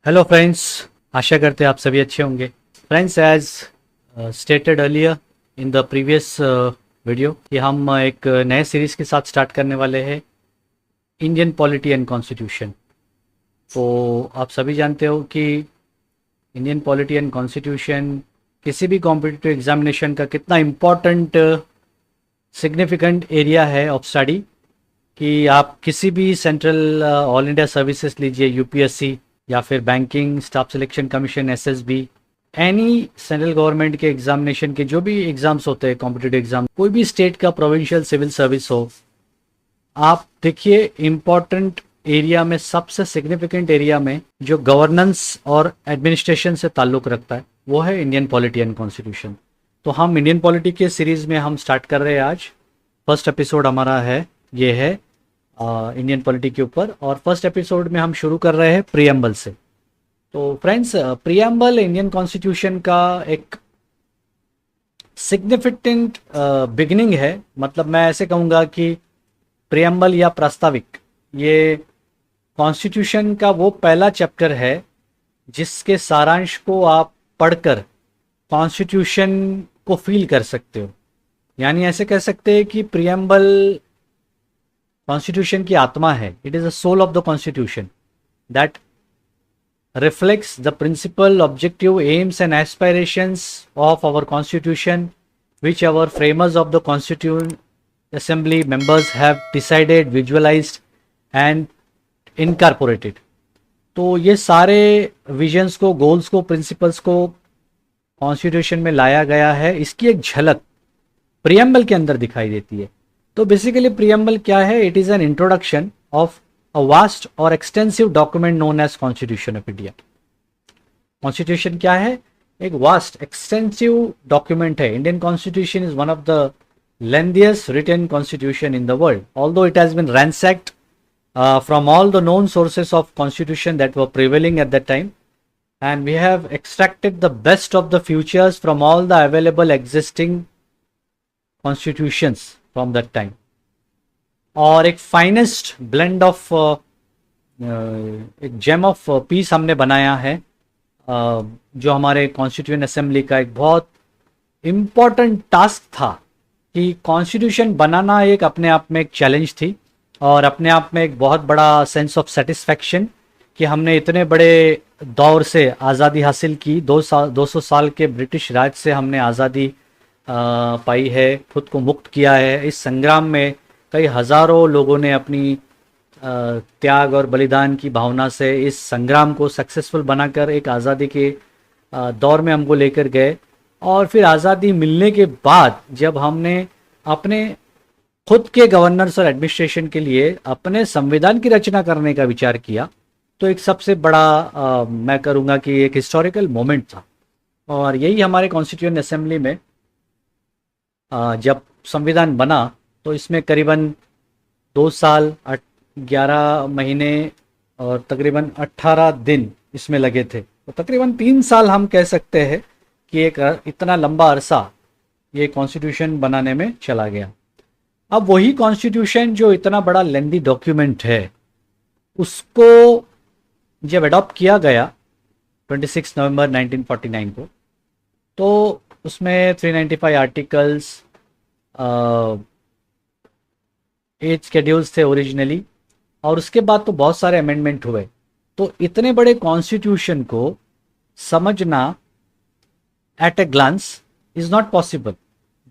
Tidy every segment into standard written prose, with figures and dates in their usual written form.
Hello friends. आशा करते हैं आप सभी अच्छे होंगे। Friends, as stated earlier in the previous video कि हम एक नए सीरीज़ के साथ स्टार्ट करने वाले हैं, इंडियन पॉलिटी एंड कॉन्स्टिट्यूशन। तो आप सभी जानते हो कि इंडियन पॉलिटी एंड कॉन्स्टिट्यूशन किसी भी कॉम्पिटिटिव एग्जामिनेशन का कितना इम्पोर्टेंट सिग्निफिकेंट एरिया है ऑफ स्टडी। कि आप किसी भी सेंट्रल ऑल इंडिया सर्विसेज लीजिए, यूपीएससी या फिर banking staff selection commission, SSB, any central government के एग्जामिनेशन के जो भी एग्जाम्स होते हैं, कॉम्पिटिटिव एग्जाम, कोई भी स्टेट का प्रोविंशियल सिविल सर्विस हो, आप देखिए इम्पोर्टेंट एरिया में, सबसे सिग्निफिकेंट एरिया में जो गवर्नेंस और एडमिनिस्ट्रेशन से ताल्लुक़ रखता है वो है इंडियन पॉलिटी एंड कॉन्स्टिट्यूशन। तो हम इंडियन पॉलिटी के सीरीज़ में हम स्टार्ट कर रहे हैं आज। फर्स्ट एपिसोड हमारा है, ये है इंडियन पॉलिटी के ऊपर, और फर्स्ट एपिसोड में हम शुरू कर रहे हैं प्रीएम्बल से। तो फ्रेंड्स, प्रीएम्बल इंडियन कॉन्स्टिट्यूशन का एक सिग्निफिकेंट बिगिनिंग है। मतलब मैं ऐसे कहूँगा कि प्रीएम्बल या प्रास्ताविक, ये कॉन्स्टिट्यूशन का वो पहला चैप्टर है जिसके सारांश को आप पढ़कर कॉन्स्टिट्यूशन को फील कर सकते हो। यानी ऐसे कह सकते हैं कि प्रीएम्बल कॉन्स्टिट्यूशन की आत्मा है। It is the soul of the constitution that reflects the principal objective aims and aspirations of our constitution, which our framers of the constituent assembly members have decided, visualized and incorporated। तो ये सारे visions को, goals को, principles को constitution में लाया गया है। इसकी एक झलक प्रीएम्बल के अंदर दिखाई देती है। तो बेसिकली प्रीएम्बल क्या है? It is an introduction of a vast or extensive document known as Constitution of India। Constitution क्या है? एक vast extensive document है। Indian Constitution is one of the lengthiest written constitution in the world, although it has been ransacked from all the known sources of constitution that were prevailing at that time, and we have extracted the best of the features from all the available existing constitutions from that time। और एक finest blend of एक GeM of peace हमने बनाया है, जो हमारे constituent assembly का एक बहुत इम्पॉर्टेंट टास्क था। कि कॉन्स्टिट्यूशन बनाना एक अपने आप में एक चैलेंज थी, और अपने आप में एक बहुत बड़ा सेंस ऑफ सेटिस्फैक्शन कि हमने इतने बड़े दौर से आज़ादी हासिल की। 200 साल के ब्रिटिश राज से हमने आज़ादी पाई है, खुद को मुक्त किया है। इस संग्राम में कई हज़ारों लोगों ने अपनी त्याग और बलिदान की भावना से इस संग्राम को सक्सेसफुल बनाकर एक आज़ादी के दौर में हमको लेकर गए। और फिर आज़ादी मिलने के बाद जब हमने अपने खुद के गवर्नेंस और एडमिनिस्ट्रेशन के लिए अपने संविधान की रचना करने का विचार किया, तो एक सबसे बड़ा मैं करूँगा कि एक हिस्टोरिकल मोमेंट था। और यही हमारे कॉन्स्टिट्यूएंट असेंबली में जब संविधान बना तो इसमें करीबन 2 साल 11 महीने और तकरीबन 18 दिन इसमें लगे थे। तो तकरीबन 3 साल हम कह सकते हैं कि एक इतना लंबा अरसा ये कॉन्स्टिट्यूशन बनाने में चला गया। अब वही कॉन्स्टिट्यूशन जो इतना बड़ा लेंदी डॉक्यूमेंट है, उसको जब अडॉप्ट किया गया 26 नवंबर 1949 को, तो उसमें 395 आर्टिकल्स, 8 शेड्यूल्स थे ओरिजिनली, और उसके बाद तो बहुत सारे अमेंडमेंट हुए। तो इतने बड़े कॉन्स्टिट्यूशन को समझना at a glance is not possible,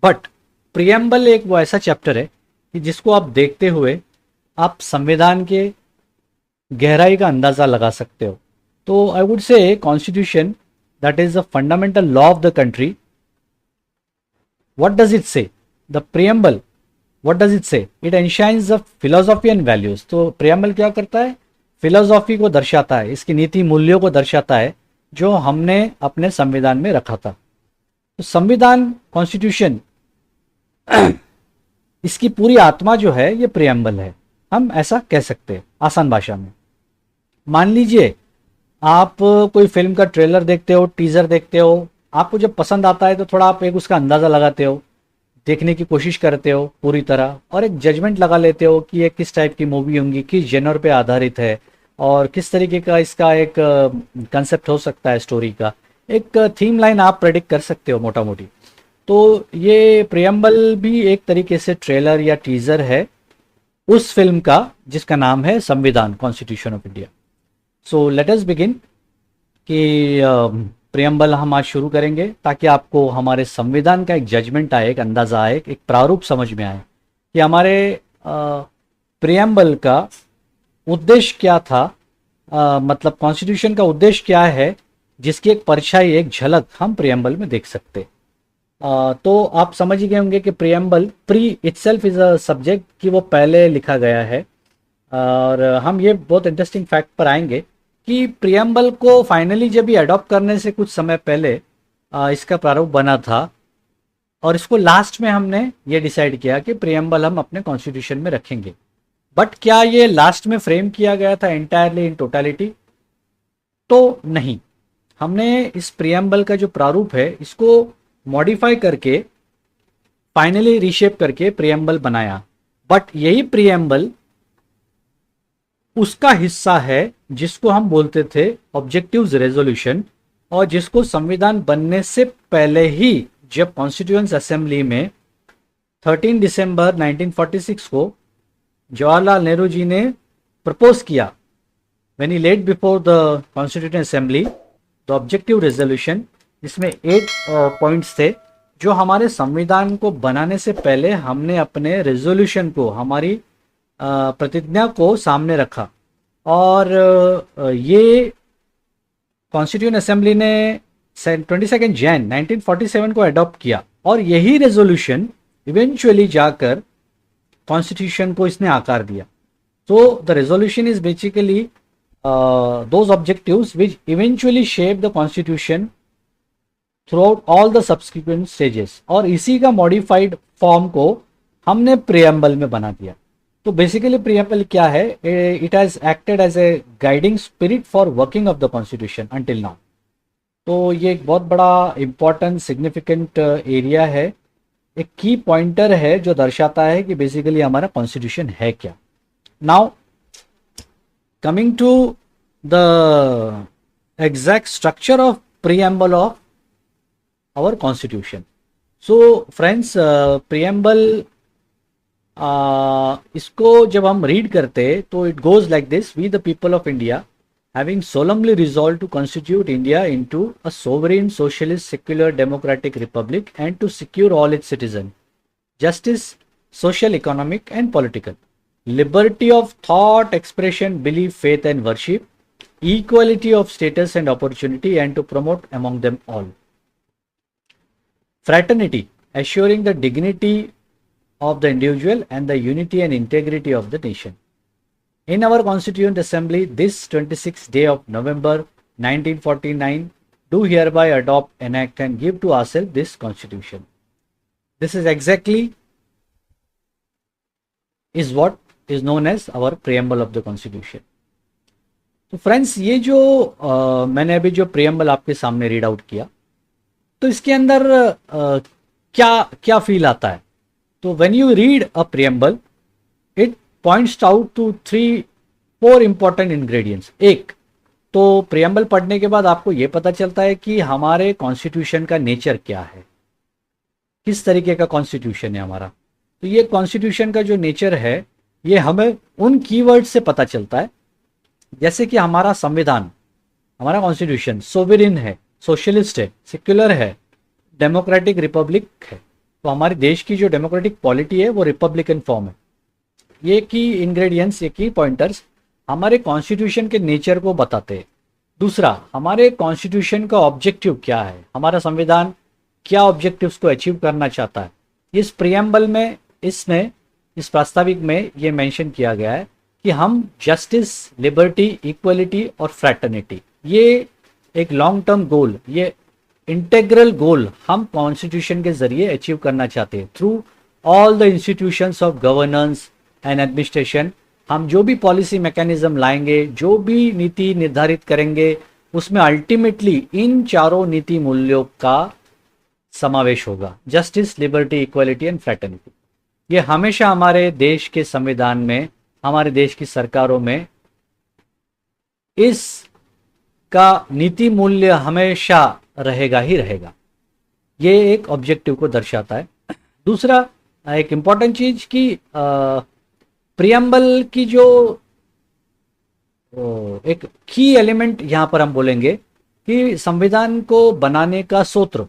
but preamble एक वो ऐसा चैप्टर है कि जिसको आप देखते हुए आप संविधान के गहराई का अंदाज़ा लगा सकते हो। तो I would say constitution that is the fundamental law of the country. What does it say? The preamble, What does it say? It enshrines the philosophy and values। तो प्रियम्बल क्या करता है? फिलोसॉफी को दर्शाता है, इसकी नीति मूल्यों को दर्शाता है जो हमने अपने संविधान में रखा था। तो संविधान, कॉन्स्टिट्यूशन, इसकी पूरी आत्मा जो है ये प्रियम्बल है, हम ऐसा कह सकते हैं आसान भाषा में। मान लीजिए आप कोई फिल्म का ट्रेलर देखते हो, टीजर देखते हो, आपको जब पसंद आता है तो थोड़ा आप एक उसका अंदाज़ा लगाते हो, देखने की कोशिश करते हो पूरी तरह, और एक जजमेंट लगा लेते हो कि ये किस टाइप की मूवी होंगी, किस जेनर पे आधारित है, और किस तरीके का इसका एक कंसेप्ट हो सकता है स्टोरी का, एक थीम लाइन आप प्रेडिक्ट कर सकते हो मोटा मोटी। तो ये प्रियम्बल भी एक तरीके से ट्रेलर या टीजर है उस फिल्म का जिसका नाम है संविधान, constitution of India. So let us begin कि प्रियम्बल हम आज शुरू करेंगे ताकि आपको हमारे संविधान का एक जजमेंट आए, एक अंदाज़ा आए, एक प्रारूप समझ में आए कि हमारे प्रियम्बल का उद्देश्य क्या था, मतलब कॉन्स्टिट्यूशन का उद्देश्य क्या है, जिसकी एक परछाई, एक झलक हम प्रियम्बल में देख सकते। तो आप समझ ही गए होंगे कि preamble, pre itself is a subject, कि वो पहले लिखा गया है। और हम ये बहुत इंटरेस्टिंग फैक्ट पर आएंगे कि प्रियम्बल को फाइनली जब ये अडॉप्ट करने से कुछ समय पहले इसका प्रारूप बना था, और इसको लास्ट में हमने ये डिसाइड किया कि प्रियम्बल हम अपने कॉन्स्टिट्यूशन में रखेंगे। बट क्या ये लास्ट में फ्रेम किया गया था एंटायरली इन टोटलिटी? तो नहीं, हमने इस प्रियम्बल का जो प्रारूप है इसको मॉडिफाई करके फाइनली रीशेप करके प्रियम्बल बनाया। बट यही प्रियम्बल उसका हिस्सा है जिसको हम बोलते थे ऑब्जेक्टिव्स रेजोल्यूशन, और जिसको संविधान बनने से पहले ही जब कॉन्स्टिट्यूएंट असेंबली में 13 दिसंबर 1946 को जवाहरलाल नेहरू जी ने प्रपोज किया, when he laid before the constituent assembly the objective resolution, इसमें 8 पॉइंट्स थे जो हमारे संविधान को बनाने से पहले हमने अपने रेजोल्यूशन को, हमारी प्रतिज्ञा को सामने रखा। और ये कॉन्स्टिट्यूएंट असेंबली ने 22 जैन 1947 को अडॉप्ट किया, और यही रेजोल्यूशन इवेंचुअली जाकर कॉन्स्टिट्यूशन को इसने आकार दिया। So the resolution is basically those objectives which eventually shape the constitution through all the subsequent stages, और इसी का मॉडिफाइड फॉर्म को हमने प्रियम्बल में बना दिया। तो बेसिकली प्रियम्बल क्या है? It has acted as a guiding spirit for working of the constitution until now. तो ये एक बहुत बड़ा इंपॉर्टेंट सिग्निफिकेंट एरिया है, एक की पॉइंटर है जो दर्शाता है कि बेसिकली हमारा कॉन्स्टिट्यूशन है क्या। Now coming to the exact structure of preamble of our constitution. So friends, preamble इसको जब हम रीड करते तो it goes like this: we the people of India having solemnly resolved to constitute India into a sovereign, socialist, secular, democratic republic, and to secure all its citizens justice, social, economic, and political, liberty of thought, expression, belief, faith, and worship, equality of status and opportunity, and to promote among them all fraternity, assuring the dignity of the individual and the unity and integrity of the nation. In our Constituent Assembly, this 26th day of November 1949, do hereby adopt, enact, and give to ourselves this Constitution. This is exactly is what is known as our preamble of the Constitution. तो friends, ये जो मैंने अभी जो preamble आपके सामने read out किया, तो इसके अंदर क्या क्या फील आता है? तो when you read a preamble, it points out to 3-4 important ingredients. एक तो प्रियम्बल पढ़ने के बाद आपको यह पता चलता है कि हमारे कॉन्स्टिट्यूशन का नेचर क्या है, किस तरीके का कॉन्स्टिट्यूशन है हमारा। तो ये कॉन्स्टिट्यूशन का जो नेचर है ये हमें उन कीवर्ड से पता चलता है, जैसे कि हमारा संविधान, हमारा कॉन्स्टिट्यूशन सोवरेन है, सोशलिस्ट है, सेक्युलर है, डेमोक्रेटिक रिपब्लिक है। तो हमारे देश की जो डेमोक्रेटिक पॉलिटी है वो रिपब्लिकन फॉर्म है। ये की इंग्रेडिएंट्स, ये की पॉइंटर्स हमारे कॉन्स्टिट्यूशन के नेचर को बताते हैं। दूसरा, हमारे कॉन्स्टिट्यूशन का ऑब्जेक्टिव क्या है, हमारा संविधान क्या ऑब्जेक्टिव्स को अचीव करना चाहता है। इस प्रियम्बल में, इसमें, इस प्रास्ताविक में ये मेंशन किया गया है कि हम जस्टिस, लिबर्टी, इक्वलिटी और फ्रैटर्निटी, ये एक लॉन्ग टर्म गोल, ये इंटेग्रल गोल हम कॉन्स्टिट्यूशन के जरिए अचीव करना चाहते हैं through all the institutions of governance and administration. हम जो भी पॉलिसी मैकेनिज्म लाएंगे, जो भी नीति निर्धारित करेंगे, उसमें अल्टीमेटली इन चारों नीति मूल्यों का समावेश होगा: justice, liberty, equality and fraternity. ये हमेशा हमारे देश के संविधान में, हमारे देश की सरकारों में इसका नीति मूल्य हमेशा रहेगा ही रहेगा। ये एक ऑब्जेक्टिव को दर्शाता है। दूसरा एक इम्पॉर्टेंट चीज कि प्रियम्बल की जो एक की एलिमेंट यहाँ पर हम बोलेंगे कि संविधान को बनाने का सूत्र,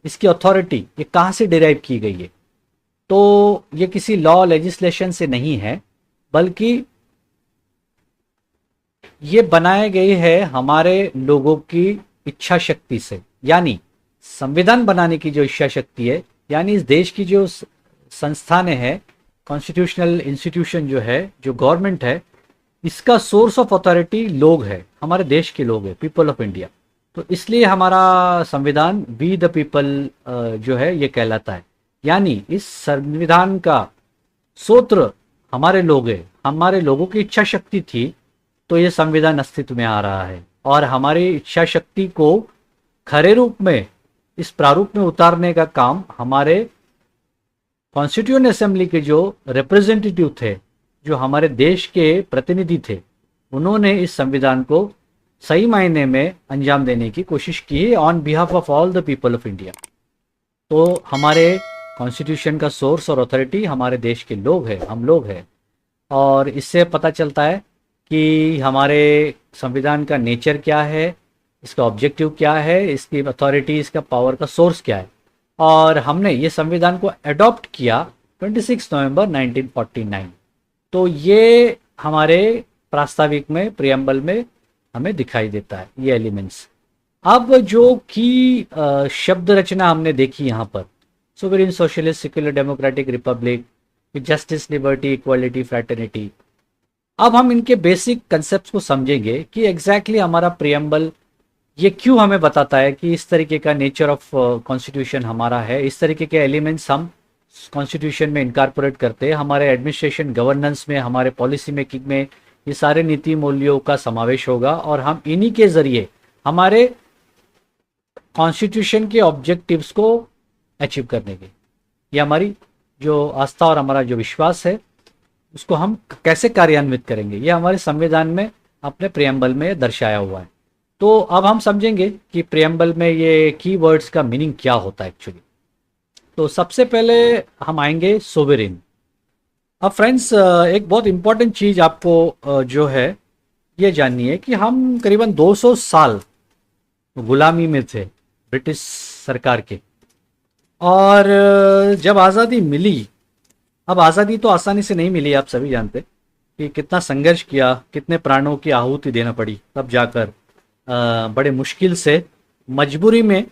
इसकी अथॉरिटी ये कहाँ से डिराइव की गई है, तो ये किसी लॉ लेजिस्लेशन से नहीं है, बल्कि ये बनाए गए है हमारे लोगों की इच्छा शक्ति से। यानी संविधान बनाने की जो इच्छा शक्ति है, यानी इस देश की जो संस्थानें हैं, कॉन्स्टिट्यूशनल इंस्टीट्यूशन जो है, जो गवर्नमेंट है, इसका सोर्स ऑफ अथॉरिटी लोग है, हमारे देश के लोग हैं, पीपल ऑफ इंडिया। तो इसलिए हमारा संविधान वी द पीपल जो है ये कहलाता है। यानी इस संविधान का सूत्र हमारे लोग हैं, हमारे लोगों की इच्छा शक्ति थी तो ये संविधान अस्तित्व में आ रहा है। और हमारी इच्छा शक्ति को खरे रूप में, इस प्रारूप में उतारने का काम हमारे कॉन्स्टिट्यूएंट असेंबली के जो रिप्रेजेंटेटिव थे, जो हमारे देश के प्रतिनिधि थे, उन्होंने इस संविधान को सही मायने में अंजाम देने की कोशिश की है on behalf of all the people of India. तो हमारे कॉन्स्टिट्यूशन का सोर्स और अथॉरिटी हमारे देश के लोग हैं, हम लोग हैं। और इससे पता चलता है कि हमारे संविधान का नेचर क्या है, इसका ऑब्जेक्टिव क्या है, इसकी अथॉरिटी, इसका पावर का सोर्स क्या है। और हमने ये संविधान को अडॉप्ट किया 26 नवंबर 1949। तो ये हमारे प्रास्ताविक में, प्रियम्बल में हमें दिखाई देता है ये एलिमेंट्स। अब जो की शब्द रचना हमने देखी यहाँ पर, sovereign, socialist, secular, democratic, Republic, justice, liberty, equality, fraternity. अब हम इनके बेसिक कंसेप्ट को समझेंगे कि एग्जैक्टली हमारा प्रियम्बल ये क्यों हमें बताता है कि इस तरीके का नेचर ऑफ कॉन्स्टिट्यूशन हमारा है, इस तरीके के एलिमेंट्स हम कॉन्स्टिट्यूशन में इनकारपोरेट करते हैं। हमारे एडमिनिस्ट्रेशन, गवर्नेंस में, हमारे पॉलिसी मेकिंग में ये सारे नीति मूल्यों का समावेश होगा और हम इन्हीं के जरिए हमारे कॉन्स्टिट्यूशन के ऑब्जेक्टिव्स को अचीव करने के, ये हमारी जो आस्था और हमारा जो विश्वास है उसको हम कैसे कार्यान्वित करेंगे, ये हमारे संविधान में अपने प्रियम्बल में दर्शाया हुआ है। तो अब हम समझेंगे कि प्रियम्बल में ये कीवर्ड्स का मीनिंग क्या होता है एक्चुअली। तो सबसे पहले हम आएंगे सोवरेन। अब फ्रेंड्स, एक बहुत इम्पॉर्टेंट चीज़ आपको जो है ये जाननी है कि हम करीबन 200 साल गुलामी में थे ब्रिटिश सरकार के। और जब आज़ादी मिली, अब आज़ादी तो आसानी से नहीं मिली, आप सभी जानते कि कितना संघर्ष किया, कितने प्राणों की आहुति देना पड़ी, तब जाकर बड़े मुश्किल से, मजबूरी में,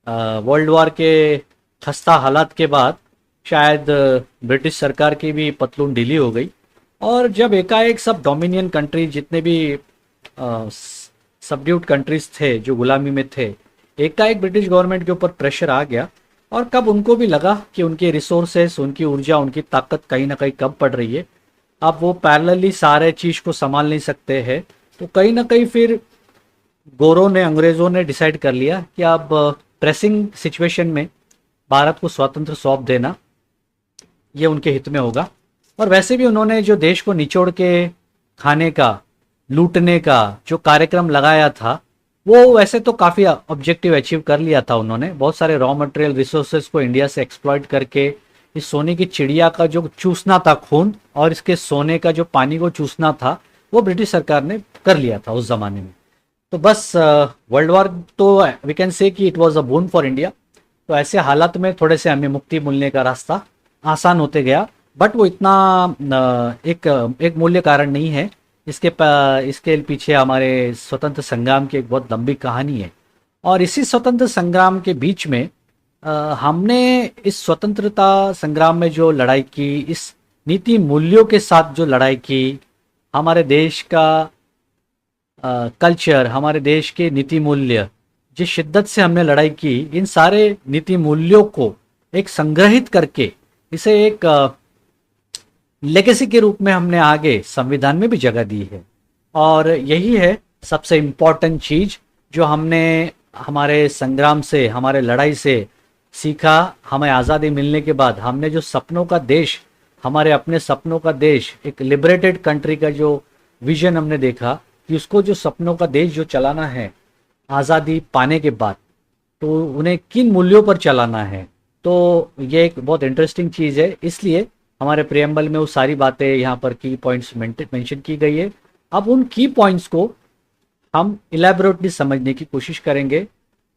वर्ल्ड वॉर के खस्ता हालात के बाद शायद ब्रिटिश सरकार की भी पतलून ढीली हो गई। और जब एकाएक सब डोमिनियन कंट्री, जितने भी सबड्यूट कंट्रीज थे जो गुलामी में थे, एकाएक ब्रिटिश गवर्नमेंट के ऊपर प्रेशर आ गया। और कब उनको भी लगा कि उनके रिसोर्सेस, उनकी ऊर्जा, उनकी ताकत कहीं ना कहीं कम पड़ रही है, अब वो पैरेलली सारे चीज़ को संभाल नहीं सकते हैं, तो कहीं ना कहीं फिर गोरों ने, अंग्रेज़ों ने डिसाइड कर लिया कि अब प्रेसिंग सिचुएशन में भारत को स्वतंत्र सौंप देना ये उनके हित में होगा। और वैसे भी उन्होंने जो देश को निचोड़ के खाने का, लूटने का जो कार्यक्रम लगाया था, वो वैसे तो काफ़ी ऑब्जेक्टिव अचीव कर लिया था उन्होंने। बहुत सारे रॉ मटेरियल रिसोर्सेज को इंडिया से एक्सप्लॉइट करके इस सोने की चिड़िया का जो चूसना था खून, और इसके सोने का जो पानी को चूसना था, वो ब्रिटिश सरकार ने कर लिया था उस ज़माने में। तो बस वर्ल्ड वॉर तो वी कैन से कि it was a bone for India. तो ऐसे हालात में थोड़े से हमें मुक्ति मिलने का रास्ता आसान होते गया, बट वो इतना एक मूल्य कारण नहीं है। इसके पीछे हमारे स्वतंत्र संग्राम की एक बहुत लंबी कहानी है। और इसी स्वतंत्र संग्राम के बीच में हमने इस स्वतंत्रता संग्राम में जो लड़ाई की, इस नीति मूल्यों के साथ जो लड़ाई की, हमारे देश का कल्चर, हमारे देश के नीति मूल्य, जिस शिद्दत से हमने लड़ाई की, इन सारे नीति मूल्यों को एक संग्रहित करके इसे एक लेगेसी के रूप में हमने आगे संविधान में भी जगह दी है। और यही है सबसे इम्पोर्टेंट चीज़ जो हमने हमारे संग्राम से, हमारे लड़ाई से सीखा। हमें आज़ादी मिलने के बाद हमने जो सपनों का देश, हमारे अपने सपनों का देश, एक लिबरेटेड कंट्री का जो विजन हमने देखा, कि उसको जो सपनों का देश जो चलाना है आज़ादी पाने के बाद, तो उन्हें किन मूल्यों पर चलाना है। तो ये एक बहुत इंटरेस्टिंग चीज़ है, इसलिए हमारे प्रियम्बल में वो सारी बातें यहाँ पर की पॉइंट्स मेंशन की गई है। अब उन की पॉइंट्स को हम इलेबोरेटली समझने की कोशिश करेंगे।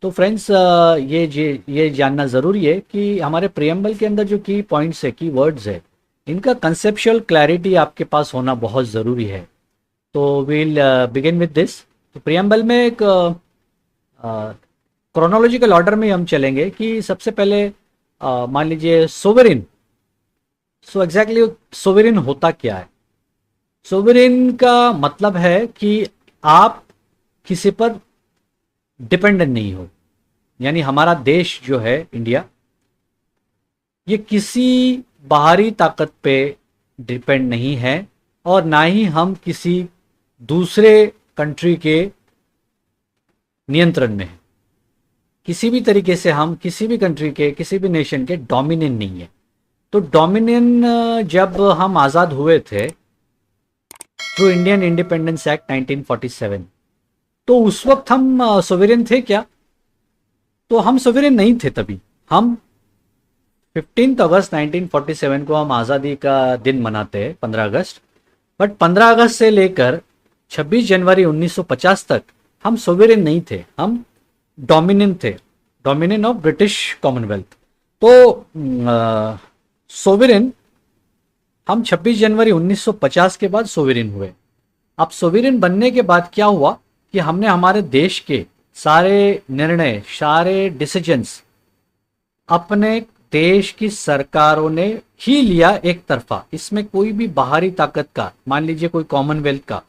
तो फ्रेंड्स, ये जानना ज़रूरी है कि हमारे प्रियम्बल के अंदर जो की पॉइंट्स है, की वर्ड्स है, इनका कंसेप्चुअल क्लैरिटी आपके पास होना बहुत ज़रूरी है। तो विल बिगिन विद दिस। तो प्रियम्बल में एक क्रोनोलॉजिकल ऑर्डर में हम चलेंगे कि सबसे पहले मान लीजिए सोवरेन। सो एग्जैक्टली सोवरेन होता क्या है? सोवरेन का मतलब है कि आप किसी पर डिपेंडेंट नहीं हो, यानी हमारा देश जो है इंडिया, ये किसी बाहरी ताकत पे डिपेंड नहीं है और ना ही हम किसी दूसरे कंट्री के नियंत्रण में है। किसी भी तरीके से हम किसी भी कंट्री के, किसी भी नेशन के डोमिनेंट नहीं है। तो डोमिनेंट जब हम आज़ाद हुए थे थ्रू इंडियन इंडिपेंडेंस एक्ट 1947, तो उस वक्त हम सोवेरेन थे क्या? तो हम सोवेरेन नहीं थे तभी। हम 15 अगस्त 1947 को हम आज़ादी का दिन मनाते हैं, 15 अगस्त। बट 15 अगस्त से लेकर 26 जनवरी 1950 तक हम सोवेरेन नहीं थे, हम डोमिनेंट थे, डोमिनेंट ऑफ ब्रिटिश कॉमनवेल्थ। तो सोवेरेन हम 26 जनवरी 1950 के बाद सोवेरेन हुए। अब सोवेरेन बनने के बाद क्या हुआ कि हमने हमारे देश के सारे निर्णय, सारे डिसीजंस अपने देश की सरकारों ने ही लिया एक तरफा। इसमें कोई भी बाहरी ताकत का, मान लीजिए कोई कॉमनवेल्थ का,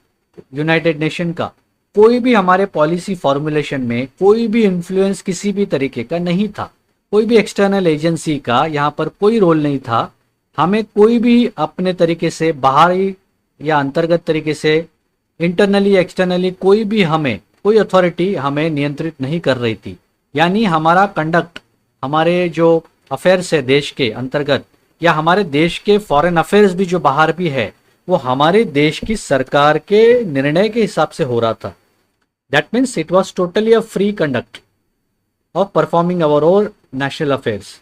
यूनाइटेड नेशन का, कोई भी हमारे पॉलिसी फॉर्मुलेशन में कोई भी इन्फ्लुएंस किसी भी तरीके का नहीं था। कोई भी एक्सटर्नल एजेंसी का यहाँ पर कोई रोल नहीं था। हमें कोई भी अपने तरीके से बाहरी या अंतर्गत तरीके से, इंटरनली एक्सटर्नली, कोई भी हमें, कोई अथॉरिटी हमें नियंत्रित नहीं कर रही थी। यानी हमारा कंडक्ट, हमारे जो अफेयर्स है देश के अंतर्गत, या हमारे देश के फॉरेन अफेयर्स भी जो बाहर भी है, वो हमारे देश की सरकार के निर्णय के हिसाब से हो रहा था। That means it was totally a free conduct of performing our own national affairs,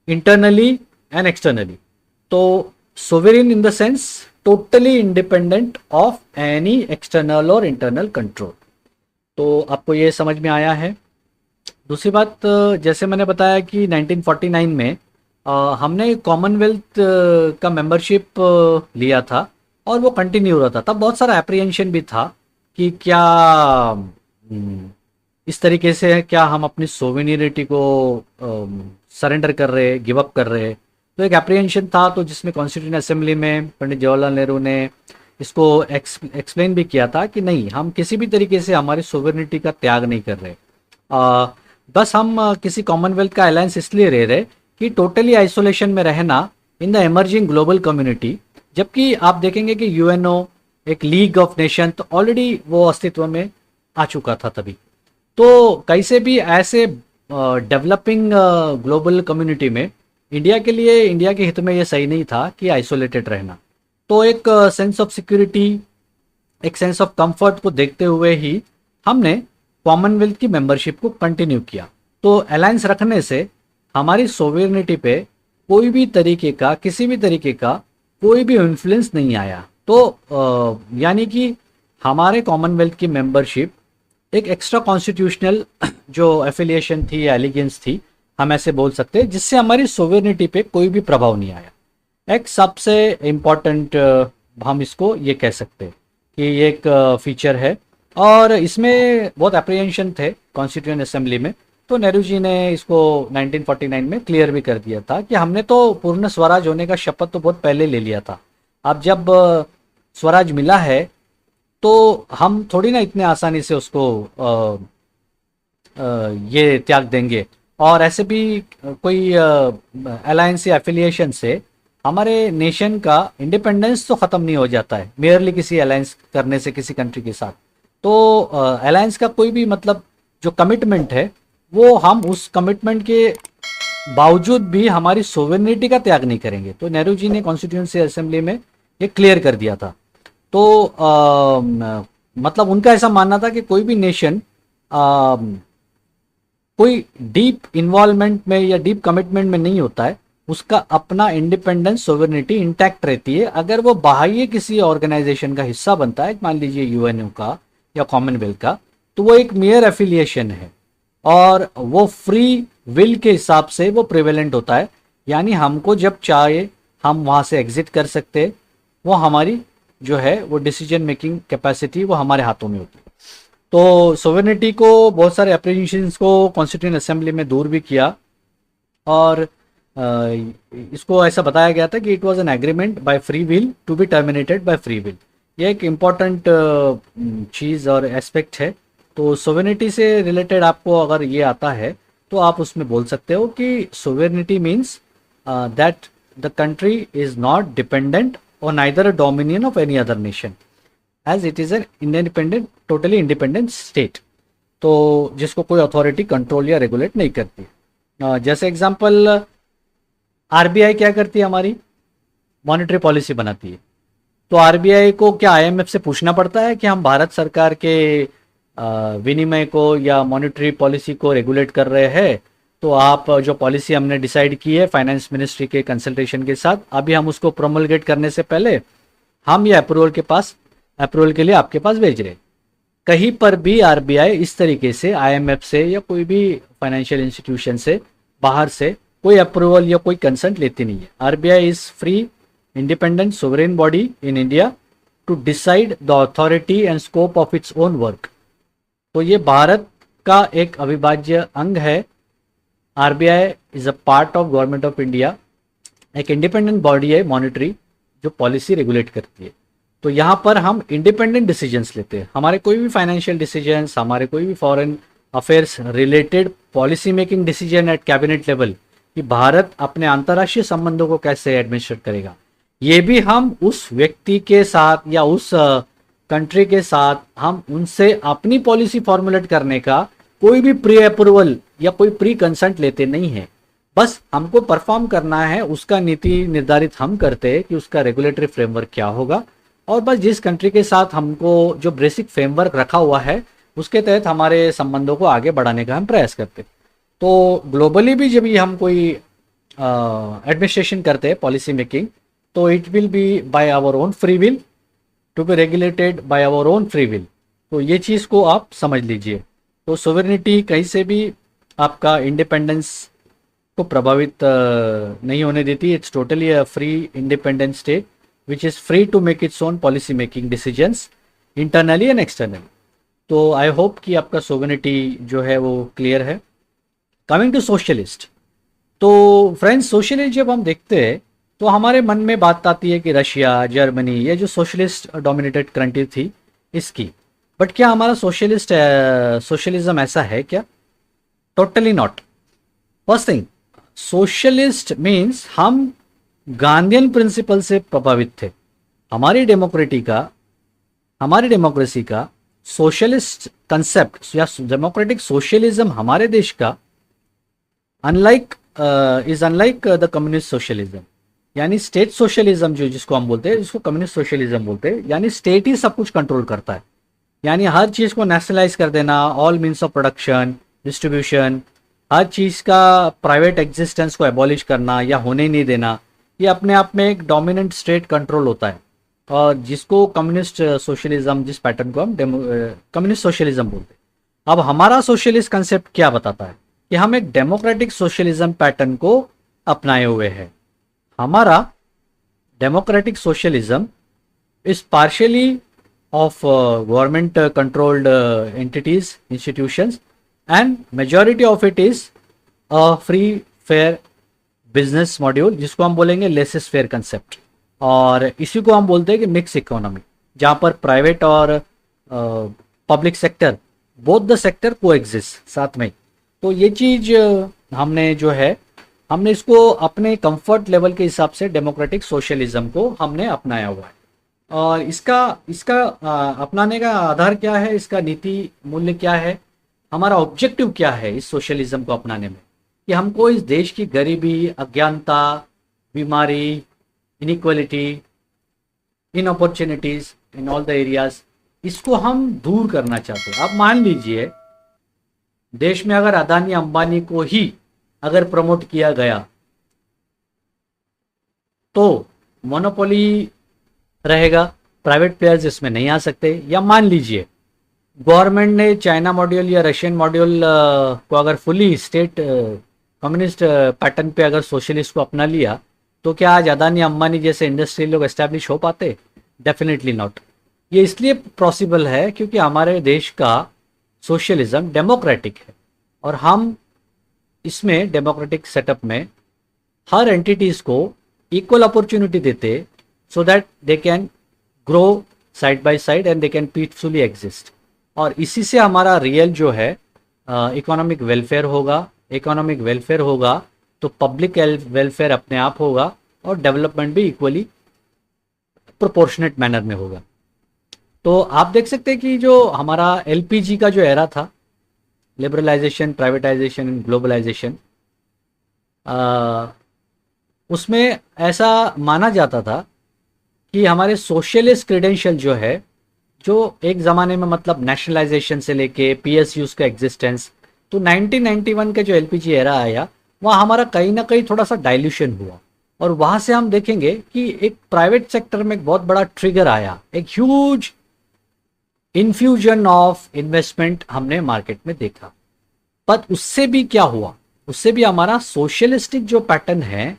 internally and externally. तो sovereign in the sense totally independent of any external और इंटरनल कंट्रोल। तो आपको ये समझ में आया है। दूसरी बात, जैसे मैंने बताया कि 1949 में हमने कॉमनवेल्थ का मेंबरशिप लिया था और वो कंटिन्यू हो रहा था। तब बहुत सारा एप्रीहेंशन भी था कि क्या इस तरीके से क्या हम अपनी सोवेनिटी को सरेंडर कर रहे, गिव अप कर रहे। तो एक एप्रीहेंशन था, तो जिसमें कॉन्स्टिट्यूशन असेंबली में पंडित जवाहरलाल नेहरू ने इसको एक्सप्लेन भी किया था कि नहीं, हम किसी भी तरीके से हमारी सोवेनिटी का त्याग नहीं कर रहे। बस हम किसी कॉमनवेल्थ का अलायंस इसलिए रह रहे कि टोटली आइसोलेशन में रहना in the emerging global community. जबकि आप देखेंगे कि यूएनओ, एक लीग ऑफ नेशन, तो ऑलरेडी वो अस्तित्व में आ चुका था तभी। तो कैसे भी ऐसे डेवलपिंग ग्लोबल कम्युनिटी में इंडिया के लिए, इंडिया के हित में ये सही नहीं था कि आइसोलेटेड रहना। तो एक सेंस ऑफ सिक्योरिटी, एक सेंस ऑफ कंफर्ट को देखते हुए ही हमने कॉमनवेल्थ की मेंबरशिप को कंटिन्यू किया। तो अलायंस रखने से हमारी सोवेरेनिटी पे कोई भी तरीके का, किसी भी तरीके का कोई भी इन्फ्लुएंस नहीं आया। तो यानी कि हमारे कॉमनवेल्थ की मेंबरशिप एक एक्स्ट्रा कॉन्स्टिट्यूशनल जो एफिलिएशन थी या एलिगेंस थी, हम ऐसे बोल सकते हैं, जिससे हमारी सोवेरेनिटी पे कोई भी प्रभाव नहीं आया। एक सबसे इम्पॉर्टेंट हम इसको ये कह सकते हैं कि ये एक फीचर है। और इसमें बहुत अप्रीहेंशन थे कॉन्स्टिट्यूएंट असेंबली में, तो नेहरू जी ने इसको 1949 में क्लियर भी कर दिया था कि हमने तो पूर्ण स्वराज होने का शपथ तो बहुत पहले ले लिया था। अब जब स्वराज मिला है तो हम थोड़ी ना इतने आसानी से उसको ये त्याग देंगे। और ऐसे भी कोई अलायंस या एफिलिएशन से हमारे नेशन का इंडिपेंडेंस तो ख़त्म नहीं हो जाता है मेयरली किसी अलायंस करने से किसी कंट्री के साथ। तो अलायंस का कोई भी मतलब जो कमिटमेंट है, वो हम उस कमिटमेंट के बावजूद भी हमारी सोवेरेनिटी का त्याग नहीं करेंगे। तो नेहरू जी ने कॉन्स्टिट्यूएंसी असेंबली में ये क्लियर कर दिया था। तो मतलब उनका ऐसा मानना था कि कोई भी नेशन कोई डीप इन्वॉल्वमेंट में या डीप कमिटमेंट में नहीं होता है, उसका अपना इंडिपेंडेंस सोवरेनिटी इंटैक्ट रहती है। अगर वो बाह्य किसी ऑर्गेनाइजेशन का हिस्सा बनता है, मान लीजिए यूएनओ का या कॉमनवेल्थ का, तो वो एक मेयर एफिलिएशन है और वो फ्री विल के हिसाब से वो प्रिवेलेंट होता है। यानी हमको जब चाहे हम वहाँ से एग्जिट कर सकते हैं, वो हमारी जो है वो डिसीजन मेकिंग कैपेसिटी वो हमारे हाथों में होती है। तो सोवेनिटी को बहुत सारे अप्रीशिएशंस को कॉन्स्टिट्यूएंट असेंबली में दूर भी किया और इसको ऐसा बताया गया था कि it was an agreement by free will to be terminated by free will. ये एक इम्पॉर्टेंट चीज़ और एस्पेक्ट है। तो सोवेनिटी से रिलेटेड आपको अगर ये आता है तो आप उसमें बोल सकते हो कि sovereignty means that the country is not dependent और neither a dominion of any other nation as it is an independent totally independent state, तो जिसको कोई अथॉरिटी कंट्रोल या रेगुलेट नहीं करती। जैसे एग्जांपल आरबीआई क्या करती है, हमारी मॉनेटरी पॉलिसी बनाती है। तो आरबीआई को क्या आईएमएफ से पूछना पड़ता है कि हम भारत सरकार के विनिमय को या मॉनेटरी पॉलिसी को रेगुलेट कर रहे हैं, तो आप जो पॉलिसी हमने डिसाइड की है फाइनेंस मिनिस्ट्री के कंसल्टेशन के साथ, अभी हम उसको प्रोमलगेट करने से पहले हम ये अप्रूवल के लिए आपके पास भेज रहे हैं। कहीं पर भी आरबीआई इस तरीके से आईएमएफ से या कोई भी फाइनेंशियल इंस्टीट्यूशन से बाहर से कोई अप्रूवल या कोई कंसेंट लेती नहीं है। RBI is free independent sovereign body in India to decide the authority and scope of its own work. तो ये भारत का एक अविभाज्य अंग है। RBI is a part of government of India, एक इंडिपेंडेंट बॉडी है मॉनेटरी जो पॉलिसी रेगुलेट करती है। तो यहाँ पर हम इंडिपेंडेंट डिसीजंस लेते हैं। हमारे कोई भी फाइनेंशियल डिसीजंस, हमारे कोई भी foreign affairs related policy making decision at cabinet level कि भारत अपने अंतर्राष्ट्रीय संबंधों को कैसे एडमिनिस्ट्रेट करेगा, ये भी हम उस व्यक्ति के साथ या उस कंट्री के साथ हम उनसे अपनी पॉलिसी फॉर्मुलेट करने का कोई भी प्री अप्रूवल या कोई प्री कंसेंट लेते नहीं है। बस हमको परफॉर्म करना है, उसका नीति निर्धारित हम करते हैं कि उसका रेगुलेटरी फ्रेमवर्क क्या होगा, और बस जिस कंट्री के साथ हमको जो बेसिक फ्रेमवर्क रखा हुआ है उसके तहत हमारे संबंधों को आगे बढ़ाने का हम प्रयास करते हैं। तो ग्लोबली भी जब ये हम कोई एडमिनिस्ट्रेशन करते हैं पॉलिसी मेकिंग, तो it will be by our own free will to be regulated by our own free will. तो ये चीज़ को आप समझ लीजिए। तो सोवरेनिटी कहीं से भी आपका इंडिपेंडेंस को प्रभावित नहीं होने देती। It's totally a free independent state which is free to make its own policy making decisions internally and externally। तो आई होप कि आपका सोवेनिटी जो है वो क्लियर है। कमिंग टू सोशलिस्ट, तो फ्रेंड्स सोशलिस्ट जब हम देखते हैं तो हमारे मन में बात आती है कि रशिया, जर्मनी, ये जो सोशलिस्ट डोमिनेटेड कंट्री थी इसकी। बट क्या हमारा सोशलिज्म ऐसा है क्या? Totally not. First thing, socialist means हम गांधीयन प्रिंसिपल से प्रभावित थे। हमारी डेमोक्रेसी का सोशलिस्ट कंसेप्ट या डेमोक्रेटिक सोशलिज्म हमारे देश का अनलाइक द कम्युनिस्ट सोशलिज्म, यानी स्टेट सोशलिज्म जो जिसको हम बोलते हैं, जिसको कम्युनिस्ट सोशलिज्म बोलते हैं, यानी स्टेट ही सब कुछ कंट्रोल करता है। यानी हर चीज़ को नेशनलाइज कर देना, all means of production, distribution, हर चीज़ का प्राइवेट एग्जिस्टेंस को एबॉलिश करना या होने ही नहीं देना, ये अपने आप में एक डोमिनेंट स्टेट कंट्रोल होता है। और जिसको कम्युनिस्ट सोशलिज्म, जिस पैटर्न को हम कम्युनिस्ट सोशलिज्म बोलते हैं। अब हमारा सोशलिस्ट कंसेप्ट क्या बताता है कि हम एक डेमोक्रेटिक सोशलिज्म पैटर्न को अपनाए हुए हैं। हमारा democratic socialism is partially of government controlled entities, institutions, and majority of it is a free fair business module, जिसको हम बोलेंगे लेसेस फेयर कंसेप्ट। और इसी को हम बोलते हैं कि मिक्स इकोनॉमी, जहाँ पर प्राइवेट और public sector, both the sector को एग्जिस्ट साथ में। तो ये चीज़ हमने इसको अपने कंफर्ट लेवल के हिसाब से डेमोक्रेटिक सोशलिज्म को हमने अपनाया हुआ है। और इसका अपनाने का आधार क्या है, इसका नीति मूल्य क्या है, हमारा ऑब्जेक्टिव क्या है इस सोशलिज्म को अपनाने में, कि हमको इस देश की गरीबी, अज्ञानता, बीमारी, inequality, in opportunities in all the areas, इसको हम दूर करना चाहते हैं। अब मान लीजिए देश में अगर अदानी अंबानी को ही अगर प्रमोट किया गया तो मोनोपोली रहेगा, प्राइवेट प्लेयर्स इसमें नहीं आ सकते। या मान लीजिए गवर्नमेंट ने चाइना मॉड्यूल या रशियन मॉड्यूल को अगर फुली स्टेट कम्युनिस्ट पैटर्न पे अगर सोशलिस्ट को अपना लिया तो क्या आज अदानी अंबानी जैसे इंडस्ट्री लोग एस्टैब्लिश हो पाते? Definitely not. ये इसलिए पॉसिबल है क्योंकि हमारे देश का सोशलिज्म डेमोक्रेटिक है और हम इसमें डेमोक्रेटिक सेटअप में हर एंटिटीज को इक्वल अपॉर्चुनिटी देते so that they can grow side by side and they can peacefully exist. और इसी से हमारा रियल जो है इकोनॉमिक वेलफेयर होगा। इकोनॉमिक वेलफेयर होगा तो पब्लिक वेलफेयर अपने आप होगा और डेवलपमेंट भी इक्वली प्रोपोर्शनेट मैनर में होगा। तो आप देख सकते हैं कि जो हमारा एलपीजी का जो एरा था, लिबरलाइजेशन, प्राइवेटाइजेशन एंड ग्लोबलाइजेशन, उसमें ऐसा माना जाता था कि हमारे सोशलिस्ट क्रेडेंशियल जो है, जो एक ज़माने में मतलब नेशनलाइजेशन से लेके पीएसयूज का एग्जिस्टेंस, तो 1991 का जो एलपीजी एरा आया वहाँ हमारा कहीं ना कहीं थोड़ा सा डाइल्यूशन हुआ और वहाँ से हम देखेंगे कि एक प्राइवेट सेक्टर में एक बहुत बड़ा ट्रिगर आया, एक ह्यूज इन्फ्यूजन ऑफ इन्वेस्टमेंट हमने मार्केट में देखा। पर उससे भी क्या हुआ, उससे भी हमारा सोशलिस्टिक जो पैटर्न है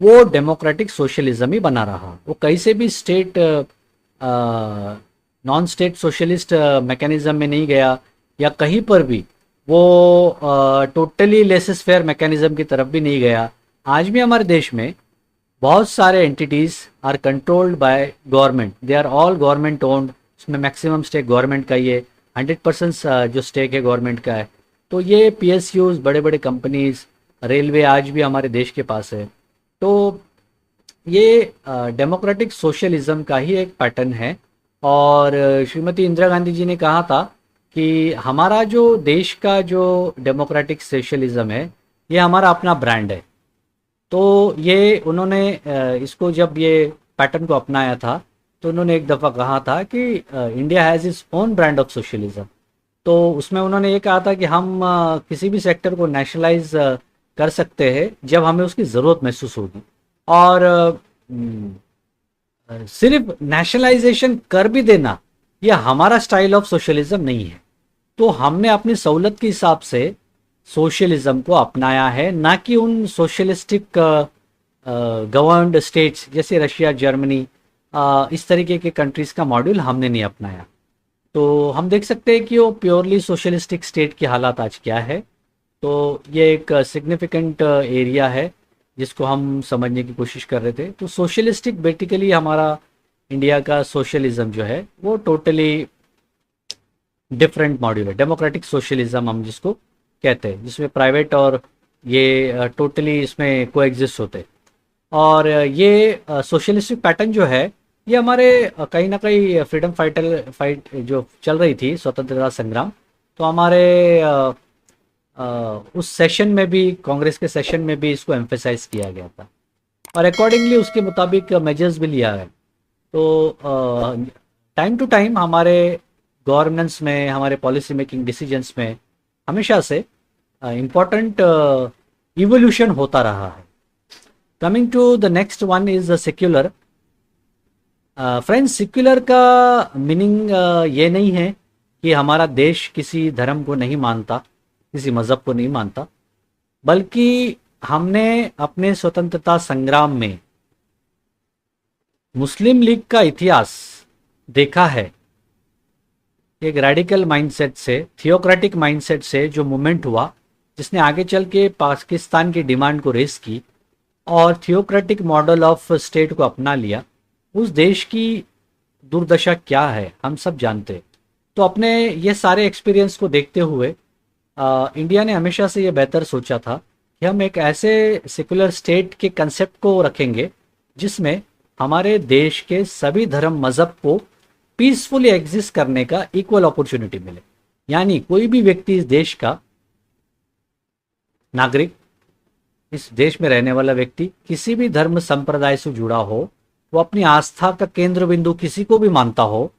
वो डेमोक्रेटिक सोशलिज्म ही बना रहा। वो कहीं से भी state non state socialist mechanism में नहीं गया या कहीं पर भी वो टोटली लेसेस फेयर मैकेनिज्म की तरफ भी नहीं गया। आज भी हमारे देश में बहुत सारे entities are controlled by government, they are all government owned. उसमें मैक्सिमम स्टेक गवर्नमेंट का ही है, 100% जो स्टेक है गवर्नमेंट का है। तो ये पीएसयूज, बड़े बड़े कंपनीज, रेलवे आज भी हमारे देश के पास है। तो ये डेमोक्रेटिक सोशलिज्म का ही एक पैटर्न है। और श्रीमती इंदिरा गांधी जी ने कहा था कि हमारा जो देश का जो डेमोक्रेटिक सोशलिज्म है ये हमारा अपना ब्रांड है। तो ये उन्होंने इसको जब ये पैटर्न को अपनाया था तो उन्होंने एक दफ़ा कहा था कि India has its own brand of socialism. तो उसमें उन्होंने ये कहा था कि हम किसी भी सेक्टर को नेशनलाइज कर सकते हैं जब हमें उसकी ज़रूरत महसूस होगी। और सिर्फ नेशनलाइजेशन कर भी देना ये हमारा स्टाइल ऑफ सोशलिज्म नहीं है। तो हमने अपनी सहूलत के हिसाब से सोशलिज्म को अपनाया है, ना कि उन सोशलिस्टिक गवर्नड स्टेट्स जैसे रशिया, जर्मनी, इस तरीके के कंट्रीज़ का मॉड्यूल हमने नहीं अपनाया। तो हम देख सकते हैं कि वो प्योरली सोशलिस्टिक स्टेट की हालात आज क्या है। तो ये एक सिग्निफिकेंट एरिया है जिसको हम समझने की कोशिश कर रहे थे। तो सोशलिस्टिक बेसिकली हमारा इंडिया का सोशलिज्म जो है वो टोटली डिफरेंट मॉड्यूल है। डेमोक्रेटिक सोशलिज्म हम जिसको कहते हैं, जिसमें प्राइवेट और ये टोटली इसमें कोएग्जिस्ट होते हैं। और ये सोशलिस्टिक पैटर्न जो है ये हमारे कहीं ना कहीं फ्रीडम फाइट जो चल रही थी, स्वतंत्रता संग्राम, तो हमारे उस सेशन में भी, कांग्रेस के सेशन में भी इसको एम्फेसाइज किया गया था और अकॉर्डिंगली उसके मुताबिक मेजर्स भी लिया है। तो टाइम टू टाइम हमारे गवर्नेंस में, हमारे पॉलिसी मेकिंग डिसीजंस में हमेशा से इम्पोर्टेंट इवोल्यूशन होता रहा है। Coming to the next one is the secular. Friends, secular का मीनिंग ये नहीं है कि हमारा देश किसी धर्म को नहीं मानता, किसी मज़हब को नहीं मानता, बल्कि हमने अपने स्वतंत्रता संग्राम में मुस्लिम लीग का इतिहास देखा है। एक रेडिकल माइंडसेट से, थियोक्रेटिक माइंडसेट से जो मूवमेंट हुआ, जिसने आगे चल के पाकिस्तान की डिमांड को रेस की और थियोक्रेटिक मॉडल ऑफ स्टेट को अपना लिया, उस देश की दुर्दशा क्या है हम सब जानते हैं। तो अपने ये सारे एक्सपीरियंस को देखते हुए इंडिया ने हमेशा से ये बेहतर सोचा था कि हम एक ऐसे सेकुलर स्टेट के कंसेप्ट को रखेंगे जिसमें हमारे देश के सभी धर्म मज़हब को पीसफुली एग्जिस्ट करने का इक्वल अपॉर्चुनिटी मिले। यानी कोई भी व्यक्ति इस देश का नागरिक, इस देश में रहने वाला व्यक्ति किसी भी धर्म संप्रदाय से जुड़ा हो, वो अपनी आस्था का केंद्र बिंदु किसी को भी मानता हो,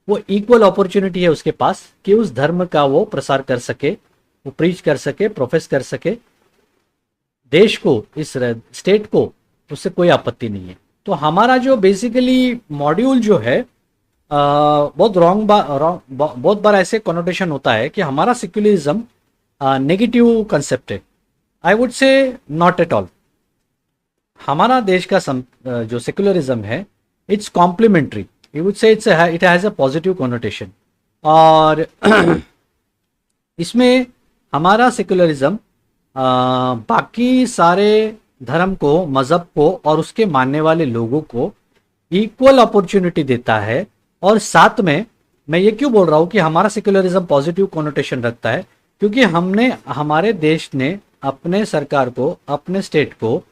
वो इक्वल अपॉर्चुनिटी है उसके पास कि उस धर्म का वो प्रसार कर सके, वो प्रीच कर सके, प्रोफेस कर सके। देश को, इस स्टेट को उससे कोई आपत्ति नहीं है। तो हमारा जो बेसिकली मॉड्यूल जो है बहुत बहुत बार ऐसे कॉनोटेशन होता है कि हमारा सेक्युलरिज्म नेगेटिव कंसेप्ट है। I would say not at all. हमारा देश का जो सेक्युलरिज्म है it's complementary, you would say it has a positive connotation. और इसमें हमारा सेक्युलरिज्म बाकी सारे धर्म को, मज़हब को और उसके मानने वाले लोगों को इक्वल अपॉर्चुनिटी देता है। और साथ में मैं ये क्यों बोल रहा हूँ कि हमारा सेक्युलरिज्म पॉजिटिव कॉनोटेशन रखता है, क्योंकि हमारे देश ने अपने सरकार को, अपने स्टेट को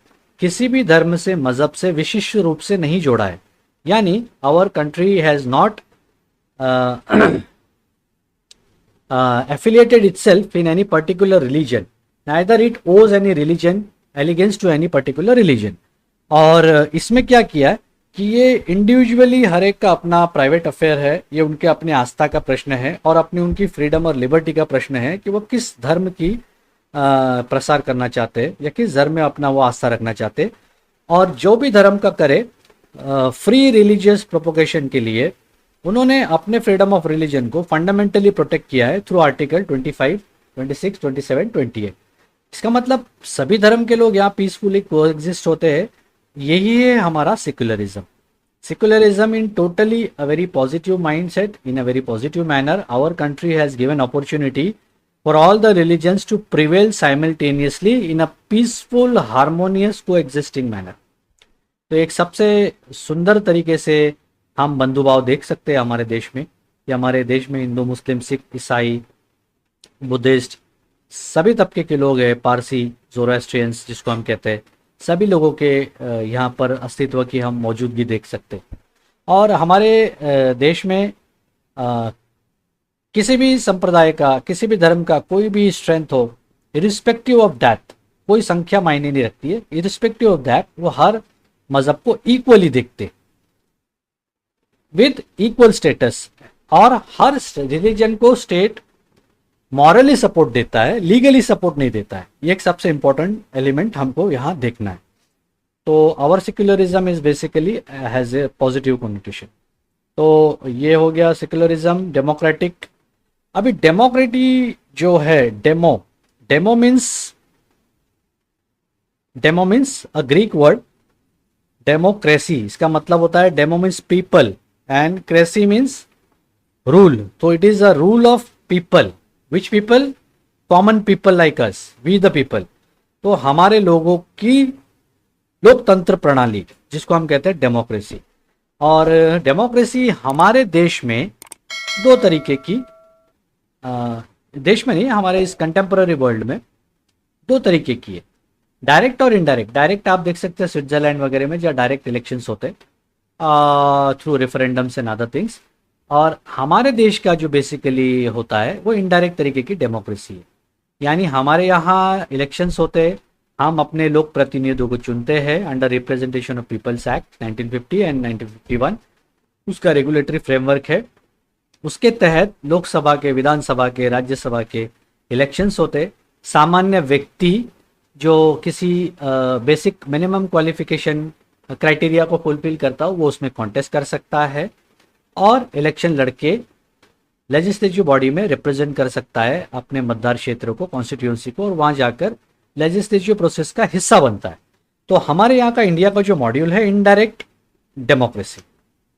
किसी भी धर्म से, मज़हब से विशिष्ट रूप से नहीं जोड़ा है। यानी our country has not affiliated itself in any particular religion, neither it owes any religion allegiance to any particular religion। और इसमें क्या किया है कि ये इंडिविजुअली हर एक का अपना प्राइवेट अफेयर है, ये उनके अपने आस्था का प्रश्न है और अपनी उनकी फ्रीडम और लिबर्टी का प्रश्न है कि वो किस धर्म की प्रसार करना चाहते या किस धर्म में अपना वो आस्था रखना चाहते। और जो भी धर्म का करे फ्री रिलीजियस प्रोपोगेशन के लिए उन्होंने अपने फ्रीडम ऑफ रिलीजन को फंडामेंटली प्रोटेक्ट किया है थ्रू आर्टिकल 25, 26, 27, 28। इसका मतलब सभी धर्म के लोग यहाँ पीसफुली कोएग्जिस्ट होते हैं। यही है हमारा secularism. Secularism in totally a very positive mindset, in a very positive manner our country has given opportunity for all the religions to prevail simultaneously in a peaceful harmonious coexisting manner. तो एक सबसे सुंदर तरीके से हम बंधुभाव देख सकते हैं हमारे देश में, कि हमारे देश में हिंदू, मुस्लिम, सिख, ईसाई, बुद्धिस्ट सभी तबके के लोग हैं, पारसी, ज़ोरास्ट्रियंस जिसको हम कहते हैं, सभी लोगों के यहाँ पर अस्तित्व की हम मौजूदगी देख सकते हैं। और हमारे देश में किसी भी संप्रदाय का, किसी भी धर्म का कोई भी स्ट्रेंथ हो, इरिस्पेक्टिव ऑफ दैट, कोई संख्या मायने नहीं रखती है, इरिस्पेक्टिव ऑफ दैट वो हर मजहब को इक्वली देखते विद इक्वल स्टेटस। और हर रिलीजन को स्टेट मॉरली सपोर्ट देता है, लीगली सपोर्ट नहीं देता है। ये एक सबसे इंपॉर्टेंट एलिमेंट हमको यहाँ देखना है। तो our secularism is basically has a positive connotation. तो ये हो गया सेक्युलरिज्म। डेमोक्रेटिक, अभी डेमोक्रेटी जो है, demo means a Greek word democracy. इसका मतलब होता है demo means people and cracy means rule. तो it is a rule of people. Which people? Common people like us, we the people. तो हमारे लोगों की लोकतंत्र प्रणाली जिसको हम कहते हैं डेमोक्रेसी। और डेमोक्रेसी हमारे देश में दो तरीके की, देश में नहीं, हमारे इस कंटेम्पररी वर्ल्ड में दो तरीके की है, डायरेक्ट और इनडायरेक्ट। डायरेक्ट आप देख सकते हैं स्विट्जरलैंड वगैरह में जहाँ डायरेक्ट इलेक्शंस होते हैं थ्रू रेफरेंडम्स एंड अदर थिंग्स। और हमारे देश का जो बेसिकली होता है वो इनडायरेक्ट तरीके की डेमोक्रेसी है। यानी हमारे यहाँ इलेक्शंस होते हैं, हम अपने लोक प्रतिनिधियों को चुनते हैं under representation of people's act 1950 and 1951। उसका रेगुलेटरी फ्रेमवर्क है। उसके तहत लोकसभा के, विधानसभा के, राज्यसभा के इलेक्शंस होते। सामान्य व्यक्ति जो किसी बेसिक मिनिमम क्वालिफिकेशन क्राइटेरिया को फुलफिल करता हो वो उसमें कॉन्टेस्ट कर सकता है और इलेक्शन लड़के लेजिस्लेटिव बॉडी में रिप्रेजेंट कर सकता है अपने मतदार क्षेत्र को, कॉन्स्टिट्यूंसी को, और वहाँ जाकर लेजिस्लेटिव प्रोसेस का हिस्सा बनता है। तो हमारे यहाँ का इंडिया का जो मॉड्यूल है इनडायरेक्ट डेमोक्रेसी,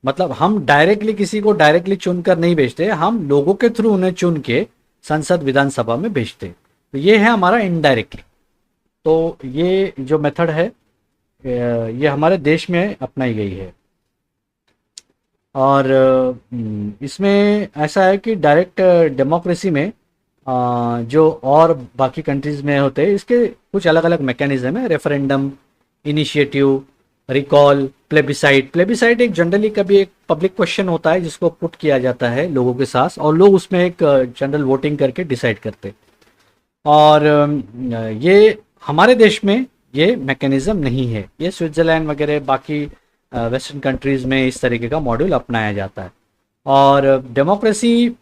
मतलब हम डायरेक्टली किसी को डायरेक्टली चुनकर नहीं भेजते, हम लोगों के थ्रू उन्हें चुन के संसद विधानसभा में भेजते। तो ये है हमारा इनडायरेक्टली। तो ये जो मेथड है ये हमारे देश में अपनाई गई है। और इसमें ऐसा है कि डायरेक्ट डेमोक्रेसी में जो और बाकी कंट्रीज़ में होते हैं इसके कुछ अलग अलग मैकेनिज्म है। Referendum, initiative, recall, plebiscite. Plebiscite एक जनरली कभी एक पब्लिक क्वेश्चन होता है जिसको पुट किया जाता है लोगों के साथ और लोग उसमें एक जनरल वोटिंग करके डिसाइड करते। और ये हमारे देश में ये मैकेनिज्म नहीं है। ये स्विट्जरलैंड वगैरह बाकी वेस्टर्न कंट्रीज़ में इस तरीके का मॉड्यूल अपनाया जाता है। और डेमोक्रेसी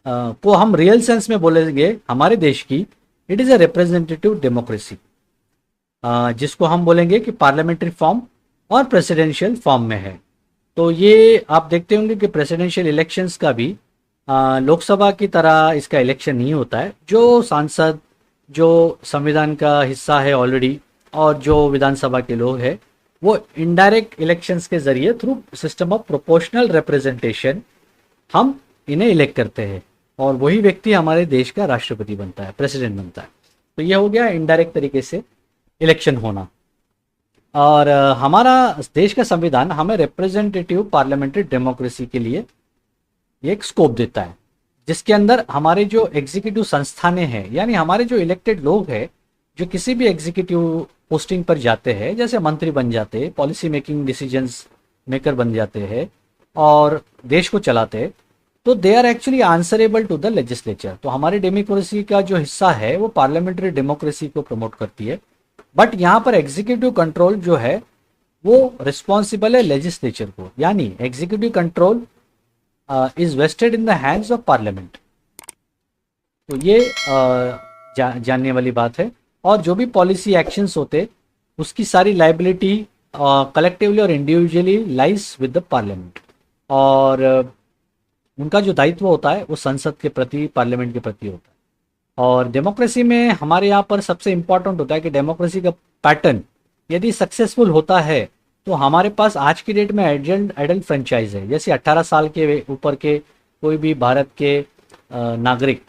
को हम रियल सेंस में बोलेंगे हमारे देश की, it is a representative democracy, जिसको हम बोलेंगे कि पार्लियामेंट्री फॉर्म और प्रेसिडेंशियल फॉर्म में है। तो ये आप देखते होंगे कि प्रेसिडेंशियल इलेक्शंस का भी लोकसभा की तरह इसका इलेक्शन नहीं होता है। जो सांसद जो संविधान का हिस्सा है ऑलरेडी और जो विधानसभा के लोग हैं, वो इनडायरेक्ट इलेक्शंस के जरिए through system of proportional representation हम इन्हें इलेक्ट करते हैं और वही व्यक्ति हमारे देश का राष्ट्रपति बनता है, प्रेसिडेंट बनता है। तो ये हो गया इनडायरेक्ट तरीके से इलेक्शन होना। और हमारा देश का संविधान हमें रिप्रेजेंटेटिव पार्लियामेंट्री डेमोक्रेसी के लिए एक स्कोप देता है, जिसके अंदर हमारे जो एग्जीक्यूटिव संस्थानें हैं, यानी हमारे जो इलेक्टेड लोग हैं जो किसी भी एग्जीक्यूटिव पोस्टिंग पर जाते हैं, जैसे मंत्री बन जाते हैं, पॉलिसी मेकिंग डिसीजंस मेकर बन जाते हैं और देश को चलाते हैं, तो they are actually answerable to the legislature. तो हमारी डेमोक्रेसी का जो हिस्सा है वो पार्लियामेंट्री डेमोक्रेसी को प्रमोट करती है। बट यहाँ पर एग्जीक्यूटिव कंट्रोल जो है वो रिस्पॉन्सिबल है लेजिस्लेचर को, यानी executive control is vested in the hands of parliament. तो ये जानने वाली बात है। और जो भी पॉलिसी एक्शंस होते उसकी सारी लाइबिलिटी कलेक्टिवली और individually lies with the parliament, और उनका जो दायित्व होता है वो संसद के प्रति, पार्लियामेंट के प्रति होता है। और डेमोक्रेसी में हमारे यहाँ पर सबसे इम्पॉर्टेंट होता है कि डेमोक्रेसी का पैटर्न यदि सक्सेसफुल होता है तो हमारे पास आज की डेट में एडल्ट फ्रेंचाइज है। जैसे 18 साल के ऊपर के कोई भी भारत के नागरिक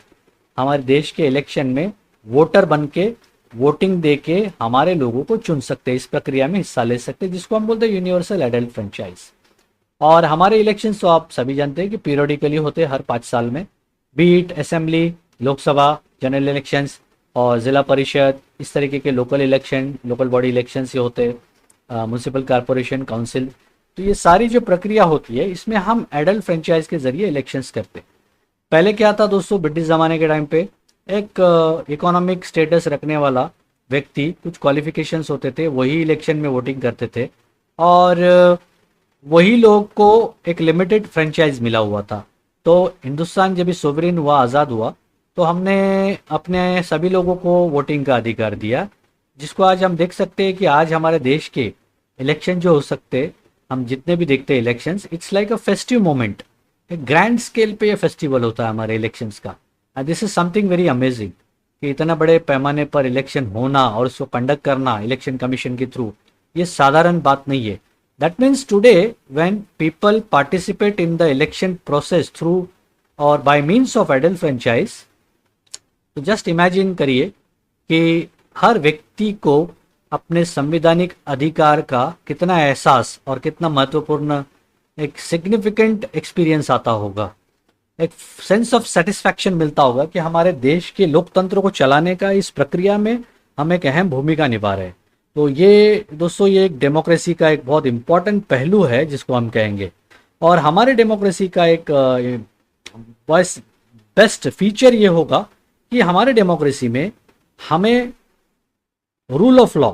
हमारे देश के इलेक्शन में वोटर बन के वोटिंग दे के हमारे लोगों को चुन सकते हैं, इस प्रक्रिया में हिस्सा ले सकते हैं, जिसको हम बोलते हैं यूनिवर्सल एडल्ट फ्रेंचाइज। और हमारे इलेक्शंस तो आप सभी जानते हैं कि पीरियडिकली होते हैं हर 5 साल में, बीट असेंबली, लोकसभा, जनरल इलेक्शंस और ज़िला परिषद, इस तरीके के local election, local body elections ये होते हैं, म्यूनसिपल कॉरपोरेशन, काउंसिल। तो ये सारी जो प्रक्रिया होती है इसमें हम एडल्ट फ्रेंचाइज के जरिए इलेक्शंस करते हैं। पहले क्या था दोस्तों, ब्रिटिश ज़माने के टाइम पे एक इकोनॉमिक स्टेटस रखने वाला व्यक्ति, कुछ क्वालिफिकेशंस होते थे, वही इलेक्शन में वोटिंग करते थे और वही लोग को एक लिमिटेड फ्रेंचाइज मिला हुआ था। तो हिंदुस्तान जब भी सोवरेन हुआ, आज़ाद हुआ, तो हमने अपने सभी लोगों को वोटिंग का अधिकार दिया, जिसको आज हम देख सकते हैं कि आज हमारे देश के इलेक्शन जो हो सकते, हम जितने भी देखते हैं elections, it's like a festive moment. एक ग्रैंड स्केल पे ये फेस्टिवल होता है हमारे इलेक्शंस का। And this is something very amazing कि इतना बड़े पैमाने पर इलेक्शन होना और उसको कंडक्ट करना इलेक्शन कमीशन के थ्रू, ये साधारण बात नहीं है। That means today when people participate in the election process through और by means of adult franchise, तो जस्ट इमेजिन करिए कि हर व्यक्ति को अपने संवैधानिक अधिकार का कितना एहसास और कितना महत्वपूर्ण एक सिग्निफिकेंट एक्सपीरियंस आता होगा, एक सेंस ऑफ सेटिस्फैक्शन मिलता होगा कि हमारे देश के लोकतंत्र को चलाने का इस प्रक्रिया में हम एक अहम भूमिका निभा रहे हैं। तो ये दोस्तों, ये एक डेमोक्रेसी का एक बहुत इम्पॉर्टेंट पहलू है जिसको हम कहेंगे। और हमारे डेमोक्रेसी का एक बेस्ट फीचर ये होगा कि हमारे डेमोक्रेसी में हमें रूल ऑफ लॉ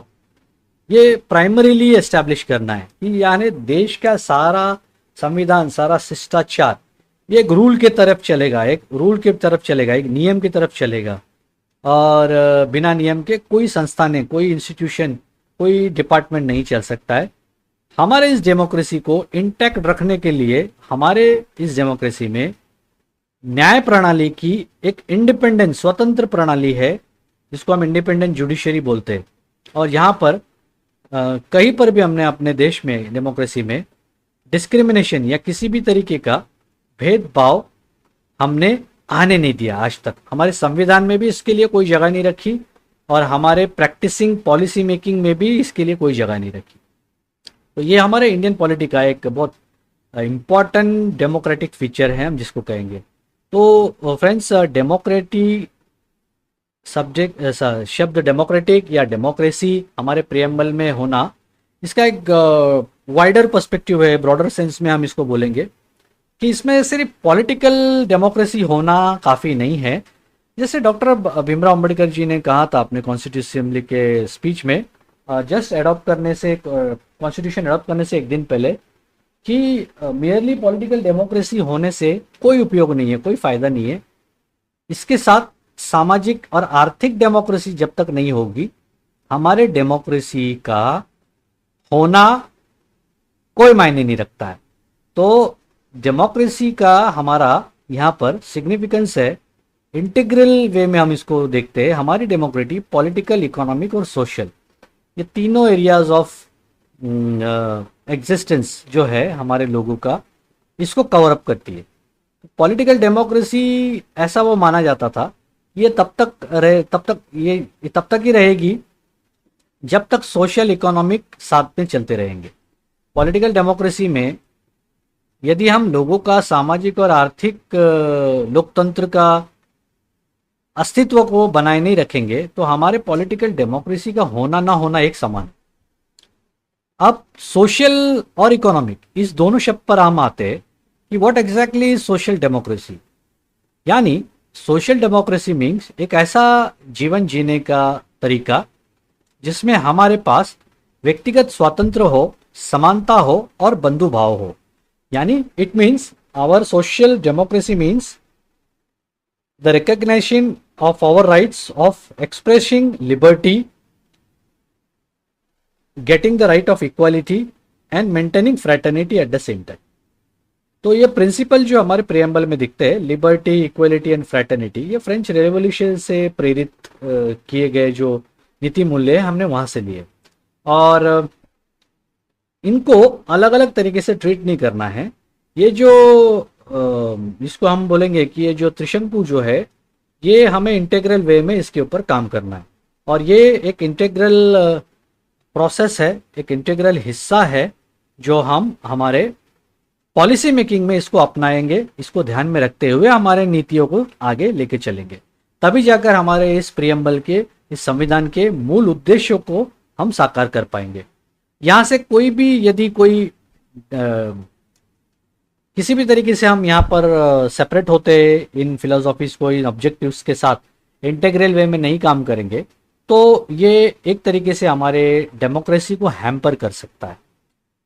ये प्राइमरीली एस्टैब्लिश करना है कि यानी देश का सारा संविधान, सारा शिष्टाचार ये एक रूल के तरफ चलेगा, एक रूल की तरफ चलेगा, एक नियम की तरफ चलेगा। और बिना नियम के कोई संस्थान, कोई इंस्टीट्यूशन, कोई डिपार्टमेंट नहीं चल सकता है। हमारे इस डेमोक्रेसी को इंटैक्ट रखने के लिए हमारे इस डेमोक्रेसी में न्याय प्रणाली की एक इंडिपेंडेंट, स्वतंत्र प्रणाली है, जिसको हम इंडिपेंडेंट जुडिशरी बोलते हैं। और यहाँ पर कहीं पर भी हमने अपने देश में डेमोक्रेसी में डिस्क्रिमिनेशन या किसी भी तरीके का भेदभाव हमने आने नहीं दिया आज तक। हमारे संविधान में भी इसके लिए कोई जगह नहीं रखी और हमारे प्रैक्टिसिंग पॉलिसी मेकिंग में भी इसके लिए कोई जगह नहीं रखी। तो ये हमारे इंडियन पॉलिटी का एक बहुत इम्पॉर्टेंट डेमोक्रेटिक फीचर है, हम जिसको कहेंगे। तो फ्रेंड्स, डेमोक्रेटिक सब्जेक्ट शब्द डेमोक्रेटिक या डेमोक्रेसी हमारे प्रियम्बल में होना, इसका एक वाइडर पर्सपेक्टिव है, ब्रॉडर सेंस में हम इसको बोलेंगे कि इसमें सिर्फ पॉलिटिकल डेमोक्रेसी होना काफ़ी नहीं है। जैसे डॉक्टर भीमराव अंबेडकर जी ने कहा था अपने कॉन्स्टिट्यूशन असेंबली के स्पीच में, जस्ट एडॉप्ट करने से, कॉन्स्टिट्यूशन एडॉप्ट करने से एक दिन पहले, कि मेयरली पॉलिटिकल डेमोक्रेसी होने से कोई उपयोग नहीं है, कोई फायदा नहीं है। इसके साथ सामाजिक और आर्थिक डेमोक्रेसी जब तक नहीं होगी, हमारे डेमोक्रेसी का होना कोई मायने नहीं रखता है। तो डेमोक्रेसी का हमारा यहाँ पर सिग्निफिकेंस है, इंटीग्रल वे में हम इसको देखते हैं। हमारी डेमोक्रेसी पॉलिटिकल, इकोनॉमिक और सोशल, ये तीनों एरियाज ऑफ एग्जिस्टेंस जो है हमारे लोगों का, इसको कवर अप करती है। पॉलिटिकल डेमोक्रेसी ऐसा वो माना जाता था, ये तब तक ही रहेगी जब तक सोशल इकोनॉमिक साथ में चलते रहेंगे। पॉलिटिकल डेमोक्रेसी में यदि हम लोगों का सामाजिक और आर्थिक लोकतंत्र का अस्तित्व को बनाए नहीं रखेंगे तो हमारे पॉलिटिकल डेमोक्रेसी का होना ना होना एक समान। अब सोशल और इकोनॉमिक, इस दोनों शब्द पर हम आते हैं कि what exactly is social democracy. यानी सोशल डेमोक्रेसी मीन्स एक ऐसा जीवन जीने का तरीका जिसमें हमारे पास व्यक्तिगत स्वातंत्र हो, समानता हो और बंधुभाव हो। यानी it means our social democracy means the recognition of our rights of expressing liberty, getting the right of equality and maintaining fraternity at the same time। तो ये प्रिंसिपल जो हमारे प्रियम्बल में दिखते हैं, लिबर्टी, इक्वलिटी एंड फ्रैटर्निटी, ये French revolution से प्रेरित किए गए जो नीति मूल्य है, हमने वहां से लिए। और इनको अलग अलग तरीके से ट्रीट नहीं करना है। ये जो इसको हम बोलेंगे कि ये जो त्रिशंकु जो है, ये हमें इंटेग्रल वे में इसके ऊपर काम करना है। और ये एक इंटेग्रल प्रोसेस है, एक इंटेग्रल हिस्सा है जो हम हमारे पॉलिसी मेकिंग में इसको अपनाएंगे, इसको ध्यान में रखते हुए हमारे नीतियों को आगे लेके चलेंगे। तभी जाकर हमारे इस प्रियम्बल के, इस संविधान के मूल उद्देश्यों को हम साकार कर पाएंगे। यहाँ से कोई भी यदि कोई किसी भी तरीके से हम यहाँ पर सेपरेट होते इन फिलोसॉफीज को, इन ऑब्जेक्टिव्स के साथ इंटेग्रल वे में नहीं काम करेंगे तो ये एक तरीके से हमारे डेमोक्रेसी को हैम्पर कर सकता है।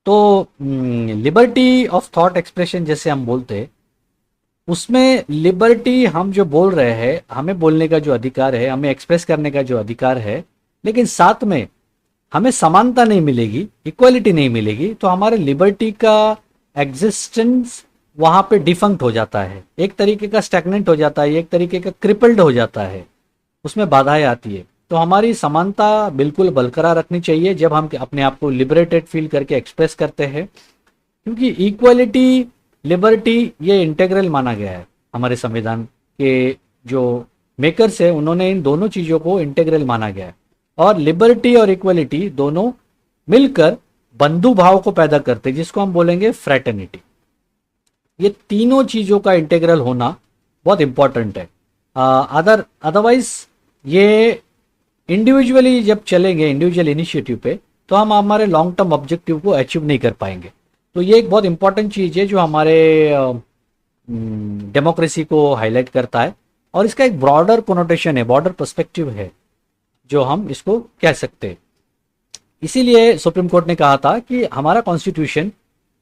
तो लिबर्टी ऑफ थॉट एक्सप्रेशन जैसे हम बोलते हैं, उसमें लिबर्टी हम जो बोल रहे हैं, हमें बोलने का जो अधिकार है, हमें एक्सप्रेस करने का जो अधिकार है, लेकिन साथ में हमें समानता नहीं मिलेगी, इक्वालिटी नहीं मिलेगी, तो हमारे लिबर्टी का एग्जिस्टेंस वहां पे डिफंक्ट हो जाता है, एक तरीके का स्टैग्नेंट हो जाता है, एक तरीके का क्रिपल्ड हो जाता है, उसमें बाधाएं आती है। तो हमारी समानता बिल्कुल बरकरार रखनी चाहिए जब हम अपने आप को लिबरेटेड फील करके एक्सप्रेस करते हैं, क्योंकि इक्वालिटी, लिबर्टी ये इंटेग्रल माना गया है। हमारे संविधान के जो मेकर्स है उन्होंने इन दोनों चीज़ों को इंटेग्रल माना गया है। और लिबर्टी और इक्वलिटी दोनों मिलकर बंधु भाव को पैदा करते हैं, जिसको हम बोलेंगे फ्रैटर्निटी। ये तीनों चीज़ों का इंटेग्रल होना बहुत इंपॉर्टेंट है। अदरवाइज ये इंडिविजुअली जब चलेंगे, इंडिविजुअल इनिशिएटिव पे, तो हम हमारे लॉन्ग टर्म ऑब्जेक्टिव को अचीव नहीं कर पाएंगे। तो ये एक बहुत इंपॉर्टेंट चीज़ है जो हमारे डेमोक्रेसी को हाईलाइट करता है। और इसका एक ब्रॉडर कोनोटेशन है, ब्रॉडर पर्सपेक्टिव है जो हम इसको कह सकते हैं। इसीलिए सुप्रीम कोर्ट ने कहा था कि हमारा constitution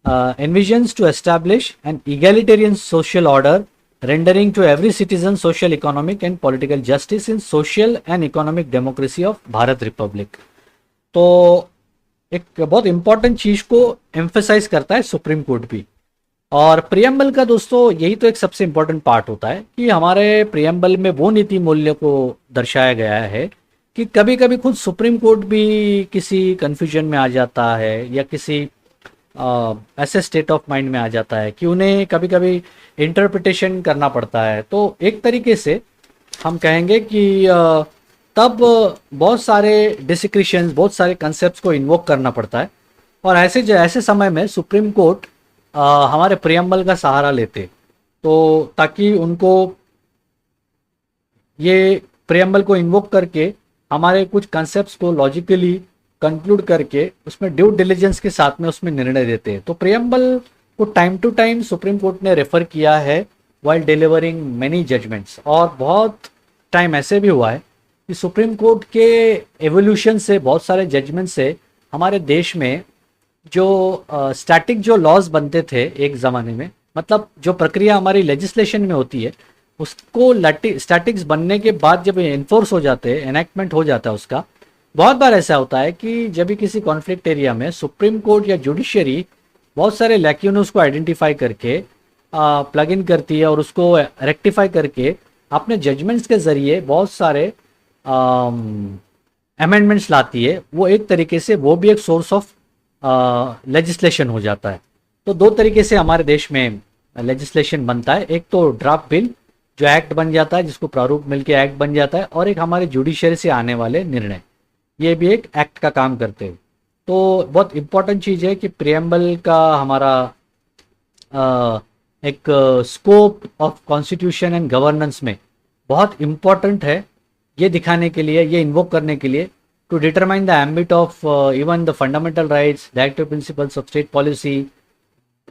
envisions to establish an egalitarian social order rendering to every citizen social, economic and political justice in social and economic democracy of Bharat Republic. तो एक बहुत इंपॉर्टेंट चीज को एम्फेसाइज करता है सुप्रीम कोर्ट भी। और प्रियम्बल का दोस्तों यही तो एक सबसे इंपॉर्टेंट पार्ट होता है कि हमारे प्रियम्बल में वो नीति मूल्य को दर्शाया गया है कि कभी कभी खुद सुप्रीम कोर्ट भी किसी कंफ्यूजन में आ जाता है या किसी ऐसे स्टेट ऑफ माइंड में आ जाता है कि उन्हें कभी कभी इंटरप्रिटेशन करना पड़ता है। तो एक तरीके से हम कहेंगे कि तब बहुत सारे डिस्क्रिशंस, बहुत सारे कंसेप्ट्स को इन्वोक करना पड़ता है। और ऐसे समय में सुप्रीम कोर्ट हमारे प्रियम्बल का सहारा लेते, तो ताकि उनको ये प्रियम्बल को इन्वोक करके हमारे कुछ कंसेप्ट्स को लॉजिकली कंक्लूड करके उसमें ड्यू डिलिजेंस के साथ में उसमें निर्णय देते हैं। तो प्रियम्बल को time to time supreme court ने रेफर किया है वाइल डिलीवरिंग मेनी जजमेंट्स। और बहुत टाइम ऐसे भी हुआ है कि सुप्रीम कोर्ट के एवोल्यूशन से, बहुत सारे जजमेंट से हमारे देश में जो स्टैटिक जो लॉज बनते थे एक ज़माने में, मतलब जो प्रक्रिया हमारी लेजिस्लेशन में होती है, उसको स्टैटिक्स बनने के बाद जब इन्फोर्स हो जाते हैं, एनेक्टमेंट हो जाता है उसका, बहुत बार ऐसा होता है कि जब भी किसी कॉन्फ्लिक्ट एरिया में सुप्रीम कोर्ट या जुडिशरी बहुत सारे लैक्यूनस को आइडेंटिफाई करके प्लग इन करती है और उसको रेक्टिफाई करके अपने जजमेंट्स के ज़रिए बहुत सारे अमेंडमेंट्स लाती है, वो एक तरीके से वो भी एक सोर्स ऑफ लेजिस्लेशन हो जाता है। तो दो तरीके से हमारे देश में लेजिस्लेशन बनता है, एक तो ड्राफ्ट बिल जो एक्ट बन जाता है, जिसको प्रारूप मिलके एक्ट बन जाता है, और एक हमारे जुडिशरी से आने वाले निर्णय, ये भी एक एक्ट का काम करते हैं। तो बहुत इंपॉर्टेंट चीज़ है कि प्रियम्बल का हमारा एक scope of constitution and governance में बहुत इम्पॉर्टेंट है, ये दिखाने के लिए, ये इन्वोक करने के लिए, to determine the ambit of even the fundamental rights, directive principles of state policy,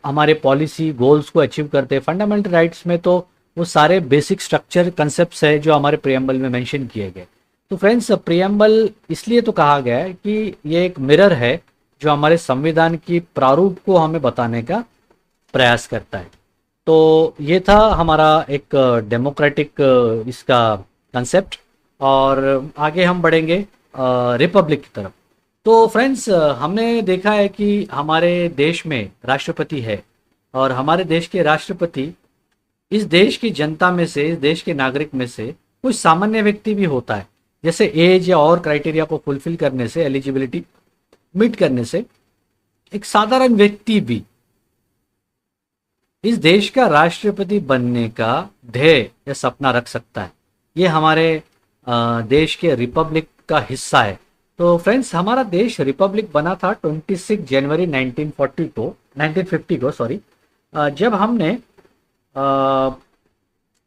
हमारे पॉलिसी गोल्स को अचीव करते हैं। फंडामेंटल राइट्स में तो वो सारे बेसिक स्ट्रक्चर कंसेप्ट्स है जो हमारे प्रियम्बल में मेंशन किए गए। तो फ्रेंड्स, प्रियम्बल इसलिए तो कहा गया है कि ये एक मिरर है जो हमारे संविधान की प्रारूप को हमें बताने का प्रयास करता है। तो ये था हमारा एक डेमोक्रेटिक इसका कंसेप्ट, और आगे हम बढ़ेंगे रिपब्लिक की तरफ। तो फ्रेंड्स, हमने देखा है कि हमारे देश में राष्ट्रपति है, और हमारे देश के राष्ट्रपति इस देश की जनता में से, इस देश के नागरिक में से कोई सामान्य व्यक्ति भी होता है। जैसे एज या और क्राइटेरिया को फुलफिल करने से, एलिजिबिलिटी मीट करने से, एक साधारण व्यक्ति भी इस देश का राष्ट्रपति बनने का ध्येय या सपना रख सकता है। ये हमारे देश के रिपब्लिक का हिस्सा है। तो फ्रेंड्स, हमारा देश रिपब्लिक बना था 26 जनवरी 1950 को सॉरी, जब हमने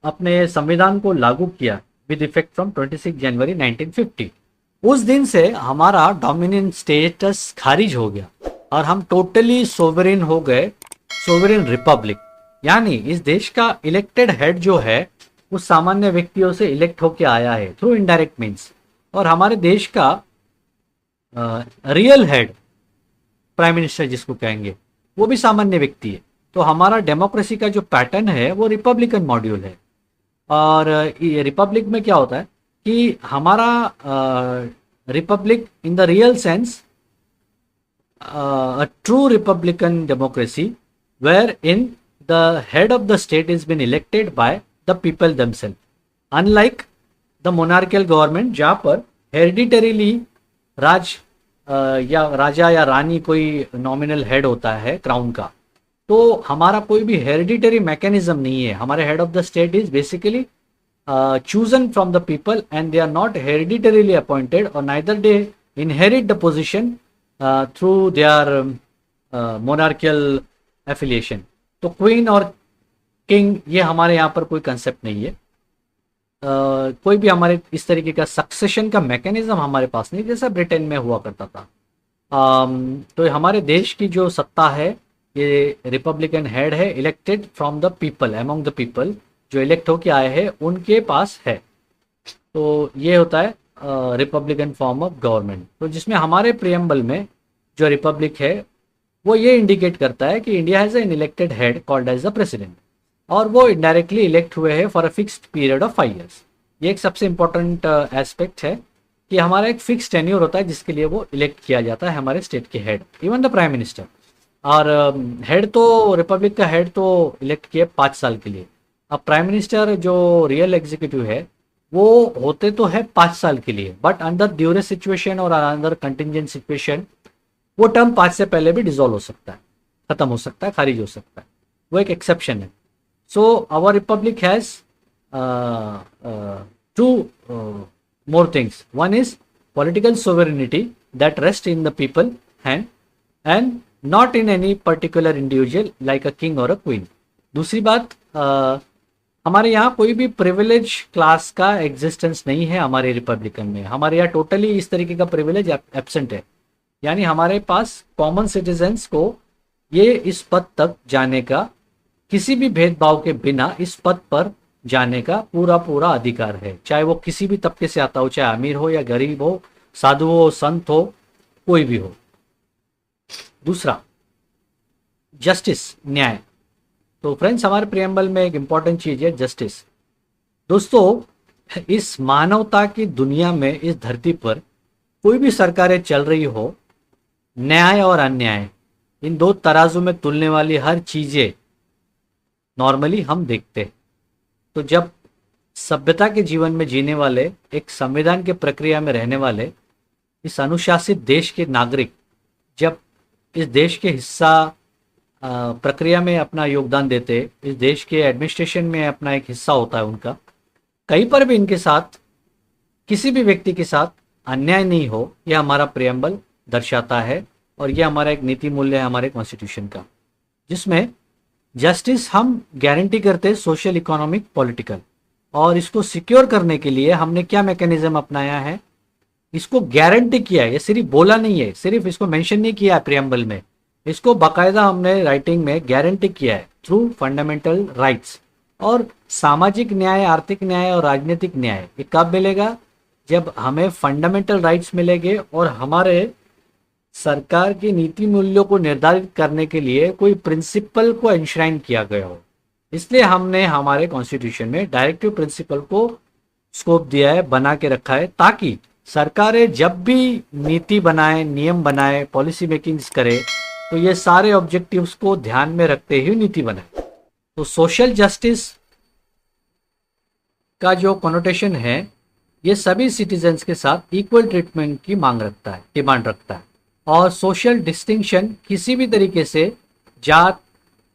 अपने संविधान को लागू किया विद इफेक्ट फ्रॉम 26 जनवरी 1950। उस दिन से हमारा डोमिनियन स्टेटस खारिज हो गया और हम टोटली सोवरेन हो गए, सोवरेन रिपब्लिक। यानी इस देश का इलेक्टेड हेड जो है वो सामान्य व्यक्तियों से इलेक्ट होके आया है थ्रू इनडायरेक्ट मीन्स, और हमारे देश का रियल हेड, प्राइम मिनिस्टर जिसको कहेंगे, वो भी सामान्य व्यक्ति है। तो हमारा डेमोक्रेसी का जो पैटर्न है वो रिपब्लिकन मॉड्यूल है। और ये रिपब्लिक में क्या होता है कि हमारा Republic in the real sense a true republican democracy wherein the head of the state has been elected by the people themselves, unlike the monarchical government जहाँ पर हेरिडिटरीली या राजा या रानी कोई नॉमिनल हेड होता है क्राउन का। तो हमारा कोई भी हेरिडिटरी मैकेनिज्म नहीं है। हमारे head of the state is basically chosen from the people and they are not hereditarily appointed or neither they inherit the position through their monarchical affiliation। तो क्वीन और किंग ये हमारे यहाँ पर कोई कंसेप्ट नहीं है। कोई भी हमारे इस तरीके का सक्सेशन का मैकेनिज्म हमारे पास नहीं, जैसा ब्रिटेन में हुआ करता था। तो हमारे देश की जो सत्ता है ये रिपब्लिकन हेड है, elected from the people, among the people, जो इलेक्ट होके आए हैं उनके पास है। तो ये होता है रिपब्लिकन फॉर्म ऑफ गवर्नमेंट। तो जिसमें हमारे प्रियम्बल में जो रिपब्लिक है वो ये इंडिकेट करता है कि India has an elected head called as the president, और वो इनडायरेक्टली इलेक्ट हुए हैं for a fixed period of 5 years। ये एक सबसे इंपॉर्टेंट एस्पेक्ट है कि हमारा एक फिक्स टेन्योर होता है जिसके लिए वो इलेक्ट किया जाता है हमारे स्टेट के head, even the prime minister. और हेड तो रिपब्लिक का हेड तो इलेक्ट किए 5 साल के लिए। अब प्राइम मिनिस्टर जो रियल एग्जीक्यूटिव है वो होते तो है 5 साल के लिए, बट अंडर ड्यूरेस सिचुएशन और अंडर कंटिंजेंट सिचुएशन वो टर्म 5 से पहले भी डिसॉल्व हो सकता है, खत्म हो सकता है, खारिज हो सकता है। वो एक एक्सेप्शन है। So our republic has two more things. One is political sovereignty that rests in the people hand and not in any particular individual like a king or a queen. दूसरी बात, हमारे यहाँ कोई भी प्रिविलेज क्लास का existence नहीं है हमारे रिपब्लिकन में। हमारे यहाँ टोटली इस तरीके का प्रिविलेज एब्सेंट है। यानी हमारे पास कॉमन सिटीजन्स को ये इस पद तक जाने का, किसी भी भेदभाव के बिना इस पद पर जाने का पूरा अधिकार है, चाहे वो किसी भी तबके से आता हो, चाहे अमीर हो या गरीब हो, साधु हो, संत हो, कोई भी हो। दूसरा, जस्टिस, न्याय। तो फ्रेंड्स, हमारे प्रियम्बल में एक इंपॉर्टेंट चीज है जस्टिस। दोस्तों, इस मानवता की दुनिया में, इस धरती पर कोई भी सरकारें चल रही हो, न्याय और अन्याय इन दो तराजू में तुलने वाली हर चीजें नॉर्मली हम देखते हैं। तो जब सभ्यता के जीवन में जीने वाले, एक संविधान के प्रक्रिया में रहने वाले इस अनुशासित देश के नागरिक जब इस देश के हिस्सा प्रक्रिया में अपना योगदान देते, इस देश के एडमिनिस्ट्रेशन में अपना एक हिस्सा होता है उनका, कहीं पर भी इनके साथ, किसी भी व्यक्ति के साथ अन्याय नहीं हो, यह हमारा प्रियम्बल दर्शाता है। और यह हमारा एक नीति मूल्य है हमारे कॉन्स्टिट्यूशन का, जिसमें जस्टिस हम गारंटी करते हैं, सोशल, इकोनॉमिक, पॉलिटिकल। और इसको सिक्योर करने के लिए हमने क्या मैकेनिज्म अपनाया है, इसको गारंटी किया है। ये सिर्फ बोला नहीं है, सिर्फ इसको मेंशन नहीं किया है प्रियम्बल में, इसको बाकायदा हमने राइटिंग में गारंटी किया है थ्रू फंडामेंटल राइट्स। और सामाजिक न्याय, आर्थिक न्याय और राजनीतिक न्याय ये कब मिलेगा? जब हमें फंडामेंटल राइट्स मिलेंगे और हमारे सरकार की नीति मूल्यों को निर्धारित करने के लिए कोई प्रिंसिपल को एंश्राइन किया गया हो। इसलिए हमने हमारे कॉन्स्टिट्यूशन में डायरेक्टिव प्रिंसिपल को स्कोप दिया है, बना के रखा है, ताकि सरकारें जब भी नीति बनाए, नियम बनाए, पॉलिसी मेकिंग्स करे, तो ये सारे ऑब्जेक्टिव्स को ध्यान में रखते हुए नीति बनाए। तो सोशल जस्टिस का जो कॉनोटेशन है, ये सभी सिटीजन्स के साथ इक्वल ट्रीटमेंट की मांग रखता है, डिमांड रखता है। और सोशल डिस्टिंक्शन किसी भी तरीके से जात,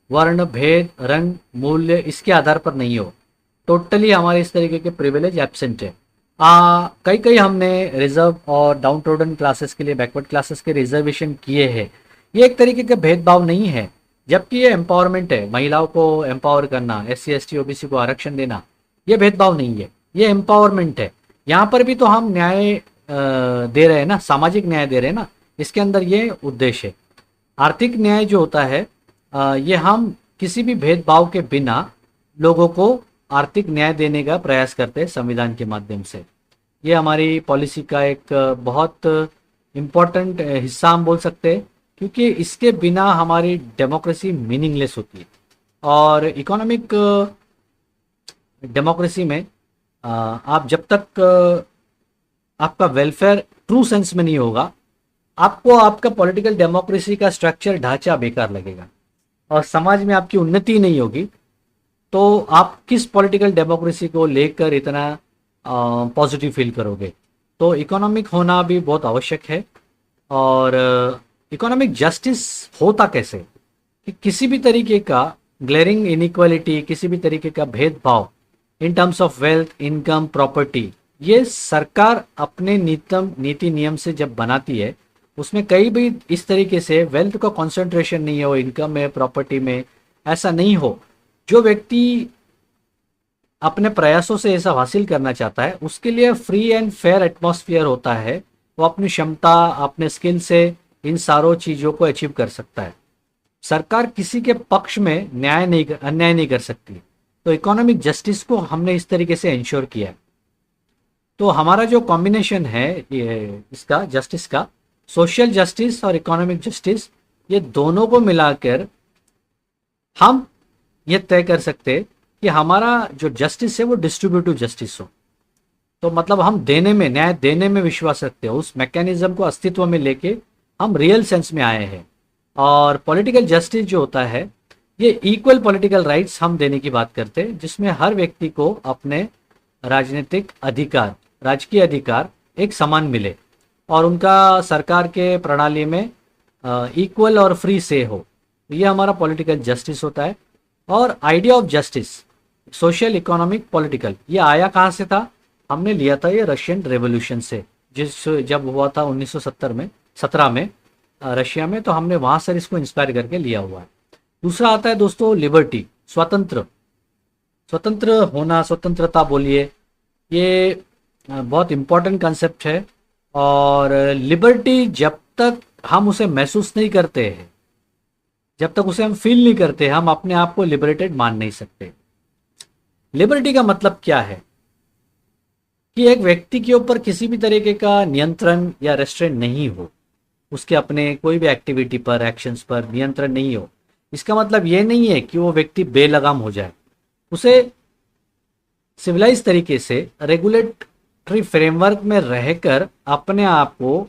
वर्ण, भेद, रंग, मूल्य इसके आधार पर नहीं हो। टोटली हमारे इस तरीके के प्रिविलेज एब्सेंट है। कई हमने रिजर्व और डाउन ट्रोडन क्लासेस के लिए, बैकवर्ड क्लासेस के रिजर्वेशन किए हैं। ये एक तरीके का भेदभाव नहीं है, जबकि ये एम्पावरमेंट है। महिलाओं को एम्पावर करना, SC ST OBC को आरक्षण देना, ये भेदभाव नहीं है, ये एम्पावरमेंट है। यहाँ पर भी तो हम न्याय दे रहे हैं ना, सामाजिक न्याय दे रहे हैं ना, इसके अंदर ये उद्देश्य है। आर्थिक न्याय जो होता है, ये हम किसी भी भेदभाव के बिना लोगों को आर्थिक न्याय देने का प्रयास करते हैं संविधान के माध्यम से। ये हमारी पॉलिसी का एक बहुत इम्पोर्टेंट हिस्सा हम बोल सकते हैं, क्योंकि इसके बिना हमारी डेमोक्रेसी मीनिंगलेस होती है। और इकोनॉमिक डेमोक्रेसी में आप जब तक आपका वेलफेयर ट्रू सेंस में नहीं होगा, आपको आपका पॉलिटिकल डेमोक्रेसी का स्ट्रक्चर, ढांचा बेकार लगेगा और समाज में आपकी उन्नति नहीं होगी। तो आप किस पॉलिटिकल डेमोक्रेसी को लेकर इतना पॉजिटिव फील करोगे? तो इकोनॉमिक होना भी बहुत आवश्यक है। और इकोनॉमिक जस्टिस होता कैसे कि किसी भी तरीके का ग्लेरिंग इनइक्वालिटी, किसी भी तरीके का भेदभाव इन terms of wealth, income, property, ये सरकार अपने नीति नियम से जब बनाती है, उसमें कहीं भी इस तरीके से वेल्थ का कंसंट्रेशन नहीं हो, इनकम में, प्रॉपर्टी में, ऐसा नहीं हो। जो व्यक्ति अपने प्रयासों से ऐसा हासिल करना चाहता है, उसके लिए फ्री एंड फेयर एटमॉस्फेयर होता है। वो अपनी क्षमता, अपने स्किल से इन सारों चीज़ों को अचीव कर सकता है। सरकार किसी के पक्ष में अन्याय नहीं कर सकती। तो इकोनॉमिक जस्टिस को हमने इस तरीके से इंश्योर किया है। तो हमारा जो कॉम्बिनेशन है ये इसका जस्टिस का, सोशल जस्टिस और इकोनॉमिक जस्टिस, ये दोनों को मिलाकर हम ये तय कर सकते कि हमारा जो जस्टिस है वो डिस्ट्रीब्यूटिव जस्टिस हो। तो मतलब हम देने में, न्याय देने में विश्वास रखते हैं। उस मैकेनिज्म को अस्तित्व में लेके हम रियल सेंस में आए हैं। और पॉलिटिकल जस्टिस जो होता है, ये इक्वल पॉलिटिकल राइट्स हम देने की बात करते हैं, जिसमें हर व्यक्ति को अपने राजनीतिक अधिकार, राजकीय अधिकार एक समान मिले और उनका सरकार के प्रणाली में इक्वल और फ्री से हो। ये हमारा पॉलिटिकल जस्टिस होता है। और idea of justice, social, economic, political, ये आया कहाँ से था? हमने लिया था ये रशियन रेवोल्यूशन से, जब हुआ था 1917 में रशिया में। तो हमने वहाँ से इसको इंस्पायर करके लिया हुआ है। दूसरा आता है दोस्तों लिबर्टी, स्वतंत्र होना, स्वतंत्रता बोलिए, ये बहुत इम्पोर्टेंट कंसेप्ट है। और लिबर्टी जब तक हम उसे महसूस नहीं करते हैं, जब तक उसे हम फील नहीं करते, हम अपने आप को लिबरेटेड मान नहीं सकते। लिबर्टी का मतलब क्या है कि एक व्यक्ति के ऊपर किसी भी तरीके का नियंत्रण या रेस्ट्रेंट नहीं हो। उसके अपने कोई भी एक्टिविटी पर, एक्शंस पर नियंत्रण नहीं हो, इसका मतलब ये नहीं है कि वो व्यक्ति बेलगाम हो जाए। उसे सिविलाइज तरीके से रेगुलेटरी फ्रेमवर्क में रहकर अपने आप को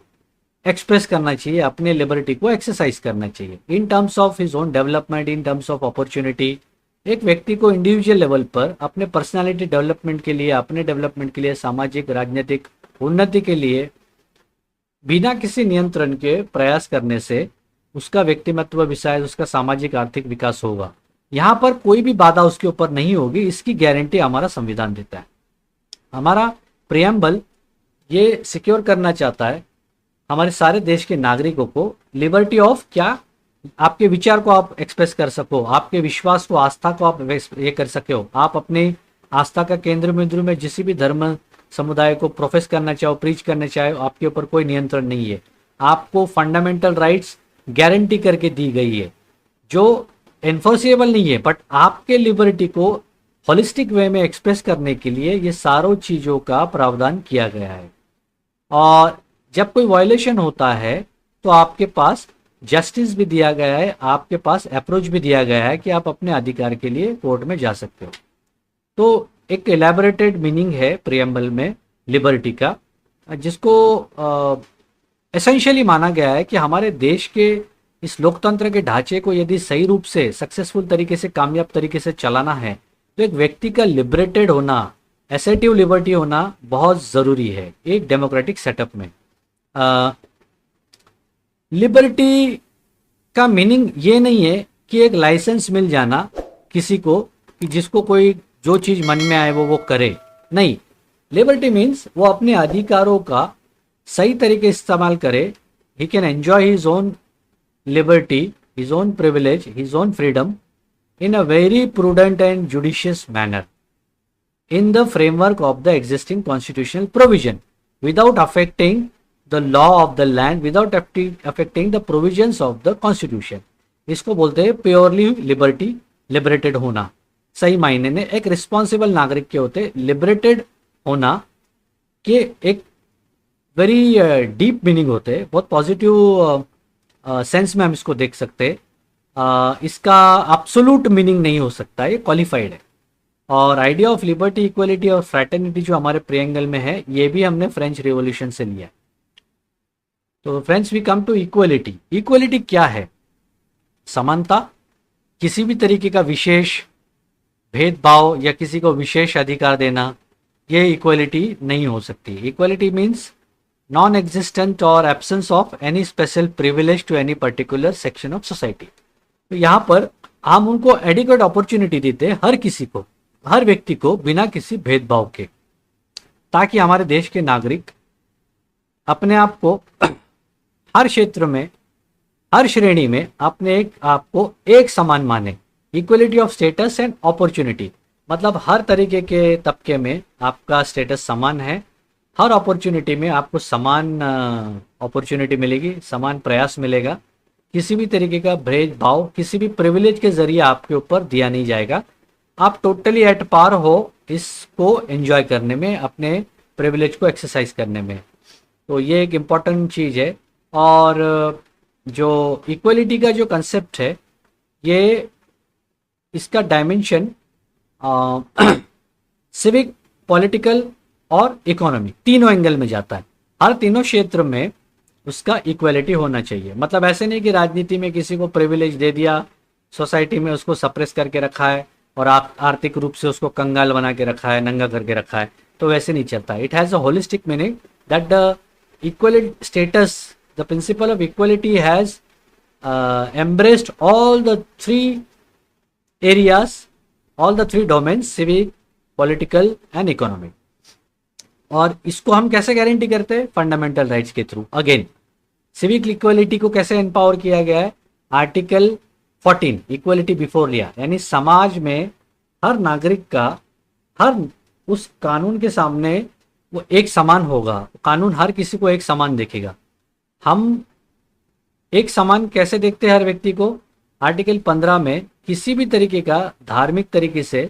एक्सप्रेस करना चाहिए, अपने लिबर्टी को एक्सरसाइज करना चाहिए इन terms of his own development, in terms of opportunity. एक व्यक्ति को इंडिविजुअल लेवल पर अपने पर्सनालिटी डेवलपमेंट के लिए, अपने डेवलपमेंट के लिए, सामाजिक राजनीतिक उन्नति के लिए बिना किसी नियंत्रण के प्रयास करने से उसका व्यक्तिमत्व विकास, उसका सामाजिक आर्थिक विकास होगा। यहाँ पर कोई भी बाधा उसके ऊपर नहीं होगी, इसकी गारंटी हमारा संविधान देता है। हमारा प्रियम्बल ये सिक्योर करना चाहता है हमारे सारे देश के नागरिकों को लिबर्टी ऑफ क्या, आपके विचार को आप एक्सप्रेस कर सको, आपके विश्वास को, आस्था को आप ये कर सके हो, आप अपने आस्था का केंद्र बिंदु में जिस भी धर्म समुदाय को प्रोफेस करना चाहो, प्रीच करना चाहे, आपके ऊपर कोई नियंत्रण नहीं है। आपको फंडामेंटल राइट्स गारंटी करके दी गई है जो एनफोर्सेबल नहीं है, बट आपके लिबर्टी को होलिस्टिक वे में एक्सप्रेस करने के लिए ये सारों चीज़ों का प्रावधान किया गया है। और जब कोई वायलेशन होता है तो आपके पास जस्टिस भी दिया गया है, आपके पास अप्रोच भी दिया गया है कि आप अपने अधिकार के लिए कोर्ट में जा सकते हो। तो एक एलैबोरेटेड मीनिंग है प्रियम्बल में लिबर्टी का, जिसको एसेंशियली माना गया है कि हमारे देश के इस लोकतंत्र के ढांचे को यदि सही रूप से, सक्सेसफुल तरीके से, कामयाब तरीके से चलाना है तो एक व्यक्ति का लिबरेटेड होना, एसेटिव लिबर्टी होना बहुत ज़रूरी है एक डेमोक्रेटिक सेटअप में। लिबर्टी का मीनिंग ये नहीं है कि एक लाइसेंस मिल जाना किसी को कि जिसको कोई जो चीज़ मन में आए वो करे, नहीं। लिबर्टी मीन्स वो अपने अधिकारों का सही तरीके इस्तेमाल करे। He can enjoy his own liberty, his own privilege, his own freedom in a very prudent and judicious manner in the framework of the existing constitutional provision without affecting the law of the land, without affecting the provisions of the constitution। इसको बोलते हैं purely liberty, liberated होना। सही मायने में एक responsible नागरिक के होते लिबरेटेड होना के एक वेरी डीप मीनिंग होते हैं, बहुत पॉजिटिव सेंस में हम इसको देख सकते हैं। इसका एब्सोल्यूट मीनिंग नहीं हो सकता, ये क्वालिफाइड है। और आइडिया ऑफ लिबर्टी, इक्वलिटी और फ्रैटर्निटी जो हमारे प्रियंगल में है, ये भी हमने फ्रेंच रिवॉल्यूशन से लिया। तो friends, we come to equality. Equality क्या है? समानता, किसी भी तरीके का विशेष भेदभाव या किसी को विशेष अधिकार देना, ये इक्वलिटी नहीं हो सकती। इक्वलिटी मीन्स नॉन एग्जिस्टेंट और absence of any special privilege to any particular section of society. तो यहाँ पर हम उनको एडिक्वेट अपॉर्चुनिटी देते हैं, हर किसी को, हर व्यक्ति को, बिना किसी भेदभाव के, ताकि हमारे देश के नागरिक अपने आप को हर क्षेत्र में, हर श्रेणी में अपने आप को एक समान माने। Equality of status and opportunity मतलब हर तरीके के तबके में आपका स्टेटस समान है, हर अपॉर्चुनिटी में आपको समान अपॉर्चुनिटी मिलेगी, समान प्रयास मिलेगा। किसी भी तरीके का भेदभाव, किसी भी प्रिविलेज के जरिए आपके ऊपर दिया नहीं जाएगा। आप टोटली एट पार हो इसको एंजॉय करने में, अपने प्रिविलेज को एक्सरसाइज करने में। तो ये एक इम्पॉर्टेंट चीज़ है। और जो इक्वलिटी का जो कंसेप्ट है, ये इसका डायमेंशन सिविक, पॉलिटिकल और इकोनॉमी तीनों एंगल में जाता है। हर तीनों क्षेत्र में उसका इक्वलिटी होना चाहिए। मतलब ऐसे नहीं कि राजनीति में किसी को प्रिविलेज दे दिया, सोसाइटी में उसको सप्रेस करके रखा है और आर्थिक रूप से उसको कंगाल बना के रखा है, नंगा करके रखा है, तो वैसे नहीं चलता। It has a holistic meaning that the equal status, the principle of equality has embraced all the three areas, all the three domains, civic, political and economic। और इसको हम कैसे गारंटी करते हैं? फंडामेंटल राइट्स के थ्रू। अगेन सिविक इक्वलिटी को कैसे empower किया गया है? आर्टिकल 14 इक्वलिटी बिफोर लिया, यानी समाज में हर नागरिक का, हर उस कानून के सामने वो एक समान होगा। कानून हर किसी को एक समान देखेगा। हम एक समान कैसे देखते हैं हर व्यक्ति को? आर्टिकल 15 में किसी भी तरीके का धार्मिक तरीके से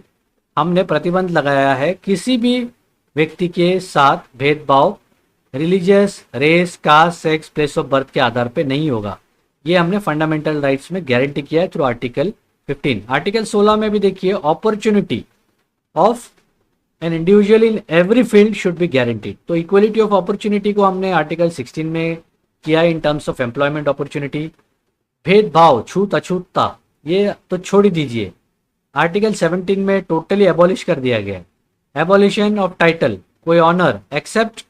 हमने प्रतिबंध लगाया है किसी भी व्यक्ति के साथ भेदभाव religious, race, caste, sex, place of birth के आधार पे नहीं होगा। ये हमने फंडामेंटल राइट्स में गारंटी किया है थ्रू आर्टिकल 15। आर्टिकल 16 में भी देखिए, opportunity of an individual in every field should be guaranteed. तो इक्वलिटी ऑफ अपॉर्चुनिटी को हमने आर्टिकल 16 में किया इन टर्म्स ऑफ एम्प्लॉयमेंट अपॉर्चुनिटी। भेदभाव, छूत अछूतता, ये तो छोड़ ही दीजिए, आर्टिकल 17 में टोटली एबॉलिश कर दिया गया है। एबॉलिशन ऑफ टाइटल, कोई honour except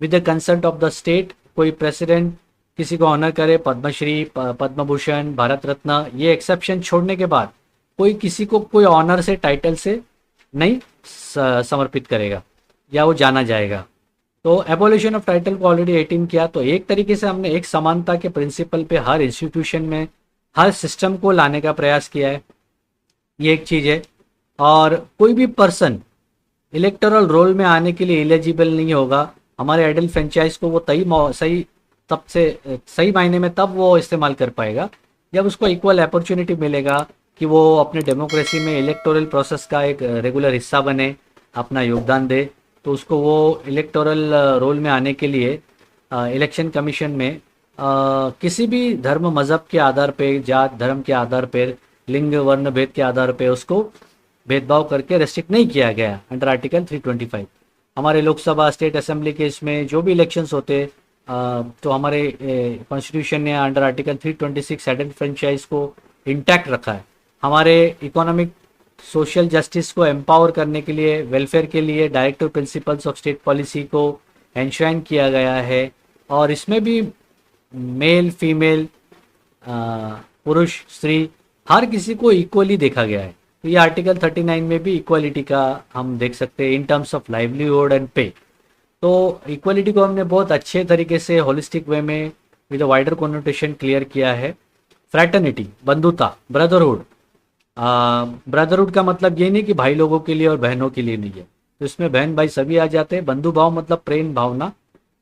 with the consent of the state, कोई प्रेसिडेंट किसी को ऑनर करे, पद्मश्री, पद्म भूषण, भारत रत्न, ये एक्सेप्शन छोड़ने के बाद कोई किसी को कोई ऑनर से, टाइटल से नहीं समर्पित करेगा या वो जाना जाएगा। तो एबोलिशन ऑफ टाइटल को ऑलरेडी 18 किया। तो एक तरीके से हमने एक समानता के प्रिंसिपल पे हर इंस्टीट्यूशन में, हर सिस्टम को लाने का प्रयास किया है, ये एक चीज़ है। और कोई भी पर्सन इलेक्टोरल रोल में आने के लिए एलिजिबल नहीं होगा। हमारे आइडल फ्रेंचाइज को वो सही मायने में तब वो इस्तेमाल कर पाएगा जब उसको इक्वल अपॉर्चुनिटी मिलेगा कि वो अपने डेमोक्रेसी में इलेक्टोरल प्रोसेस का एक रेगुलर हिस्सा बने, अपना योगदान दे। तो उसको वो इलेक्टोरल रोल में आने के लिए इलेक्शन कमीशन में किसी भी धर्म मज़हब के आधार पे, जात धर्म के आधार पर, लिंग वर्ण भेद के आधार पे उसको भेदभाव करके रेस्ट्रिक्ट नहीं किया गया अंडर आर्टिकल 325। हमारे लोकसभा, स्टेट असेंबली के इसमें जो भी इलेक्शंस होते तो हमारे कॉन्स्टिट्यूशन ने अंडर आर्टिकल 326 आइडेंट फ्रेंचाइज को इंटैक्ट रखा है। हमारे इकोनॉमिक सोशल जस्टिस को एम्पावर करने के लिए, वेलफेयर के लिए directive principles of state policy को एंश्राइन किया गया है। और इसमें भी मेल, फीमेल, पुरुष, स्त्री, हर किसी को इक्वली देखा गया है। तो ये आर्टिकल 39 में भी इक्वलिटी का हम देख सकते हैं इन टर्म्स ऑफ लाइवलीहुड एंड पे। तो इक्वलिटी को हमने बहुत अच्छे तरीके से होलिस्टिक वे में विद अ वाइडर कॉन्नोटेशन क्लियर किया है। फ्रैटर्निटी, बंधुता, ब्रदरहुड, ब्रदरहुड का मतलब ये नहीं कि भाई लोगों के लिए और बहनों के लिए नहीं है, तो इसमें बहन भाई सभी आ जाते हैं। बंधु भाव मतलब प्रेम भावना,